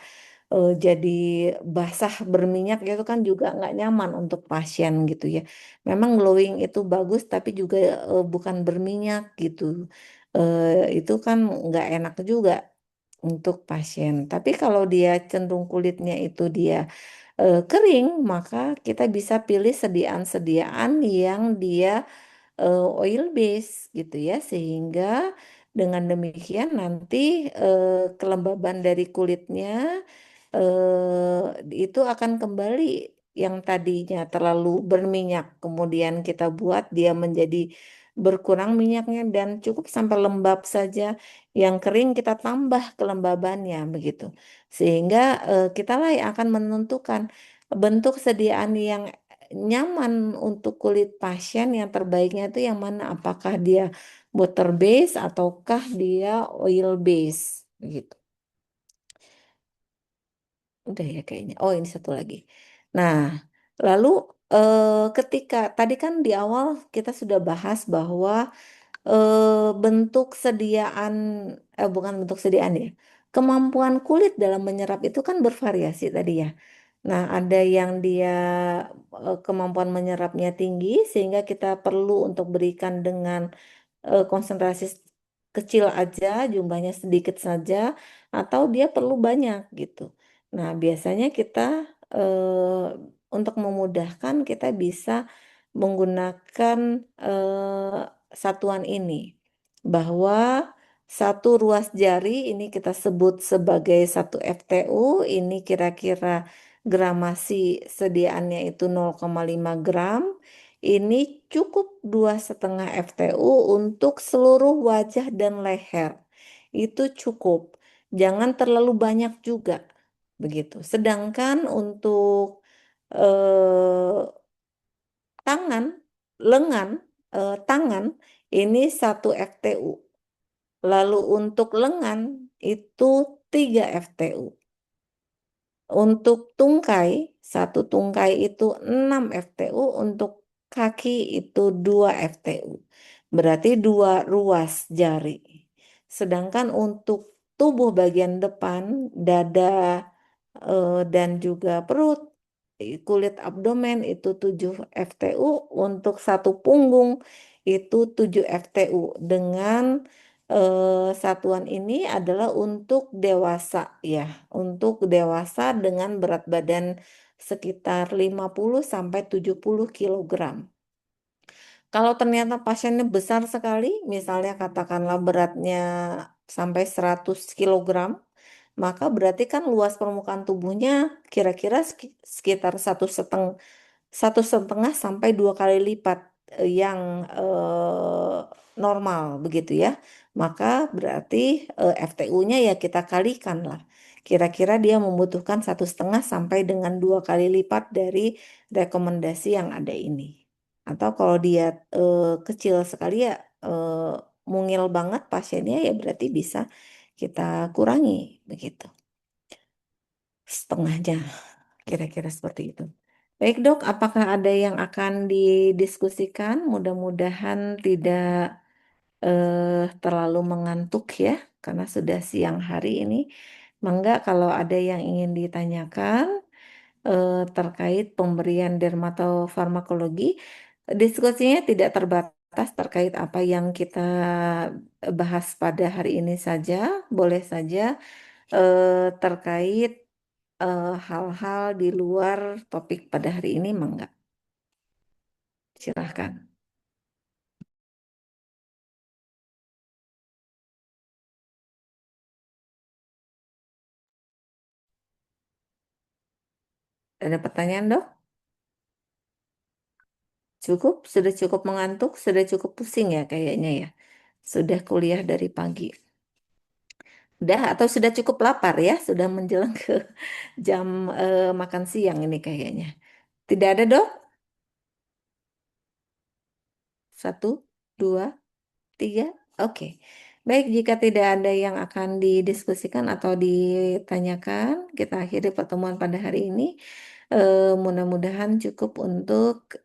S1: Jadi basah berminyak itu kan juga nggak nyaman untuk pasien gitu ya. Memang glowing itu bagus tapi juga bukan berminyak gitu. Itu kan nggak enak juga untuk pasien. Tapi kalau dia cenderung kulitnya itu dia kering, maka kita bisa pilih sediaan-sediaan yang dia oil base gitu ya, sehingga dengan demikian nanti kelembaban dari kulitnya itu akan kembali yang tadinya terlalu berminyak, kemudian kita buat dia menjadi berkurang minyaknya dan cukup sampai lembab saja. Yang kering kita tambah kelembabannya begitu, sehingga kita lah yang akan menentukan bentuk sediaan yang nyaman untuk kulit pasien yang terbaiknya itu yang mana, apakah dia butter base ataukah dia oil base gitu. Udah ya kayaknya. Oh, ini satu lagi. Nah, lalu ketika tadi kan di awal kita sudah bahas bahwa bentuk sediaan, bukan bentuk sediaan ya, kemampuan kulit dalam menyerap itu kan bervariasi tadi ya. Nah, ada yang dia kemampuan menyerapnya tinggi sehingga kita perlu untuk berikan dengan konsentrasi kecil aja, jumlahnya sedikit saja, atau dia perlu banyak gitu. Nah, biasanya kita untuk memudahkan kita bisa menggunakan satuan ini, bahwa satu ruas jari ini kita sebut sebagai satu FTU, ini kira-kira gramasi sediaannya itu 0,5 gram. Ini cukup 2,5 FTU untuk seluruh wajah dan leher. Itu cukup. Jangan terlalu banyak juga. Begitu. Sedangkan untuk eh, tangan, lengan, tangan ini 1 FTU. Lalu untuk lengan itu 3 FTU. Untuk tungkai, 1 tungkai itu 6 FTU, untuk kaki itu 2 FTU. Berarti 2 ruas jari. Sedangkan untuk tubuh bagian depan, dada, dan juga perut, kulit abdomen itu 7 FTU, untuk 1 punggung itu 7 FTU. Dengan satuan ini adalah untuk dewasa ya, untuk dewasa dengan berat badan sekitar 50 sampai 70 kilogram. Kalau ternyata pasiennya besar sekali, misalnya katakanlah beratnya sampai 100 kilogram, maka berarti kan luas permukaan tubuhnya kira-kira sekitar 1,5 sampai 2 kali lipat yang normal begitu ya. Maka berarti FTU-nya ya kita kalikan lah. Kira-kira dia membutuhkan 1,5 sampai dengan 2 kali lipat dari rekomendasi yang ada ini. Atau kalau dia kecil sekali ya, mungil banget pasiennya, ya berarti bisa kita kurangi begitu. Setengahnya kira-kira seperti itu. Baik dok, apakah ada yang akan didiskusikan? Mudah-mudahan tidak terlalu mengantuk ya, karena sudah siang hari ini. Mangga kalau ada yang ingin ditanyakan terkait pemberian dermatofarmakologi, diskusinya tidak terbatas terkait apa yang kita bahas pada hari ini saja, boleh saja terkait hal-hal di luar topik pada hari ini, mangga. Silahkan. Ada pertanyaan, Dok? Cukup? Sudah cukup mengantuk? Sudah cukup pusing ya kayaknya ya? Sudah kuliah dari pagi. Udah atau sudah cukup lapar ya? Sudah menjelang ke jam makan siang ini kayaknya. Tidak ada, Dok? 1, 2, 3. Oke. Baik, jika tidak ada yang akan didiskusikan atau ditanyakan, kita akhiri pertemuan pada hari ini. Mudah-mudahan cukup untuk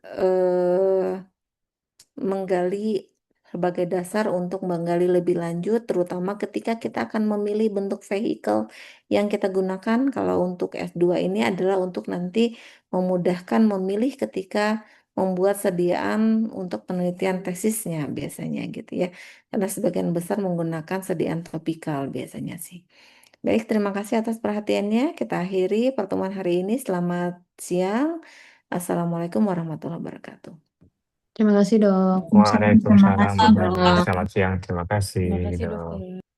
S1: menggali sebagai dasar untuk menggali lebih lanjut, terutama ketika kita akan memilih bentuk vehikel yang kita gunakan. Kalau untuk S2 ini adalah untuk nanti memudahkan memilih ketika membuat sediaan untuk penelitian tesisnya biasanya gitu ya. Karena sebagian besar menggunakan sediaan topikal biasanya sih. Baik, terima kasih atas perhatiannya. Kita akhiri pertemuan hari ini. Selamat siang. Assalamualaikum warahmatullahi wabarakatuh.
S2: Terima kasih dok.
S3: Waalaikumsalam
S2: Terima kasih
S3: warahmatullahi wabarakatuh.
S2: dok.
S3: Selamat siang. Terima kasih,
S2: Terima kasih
S3: dok.
S2: dokter.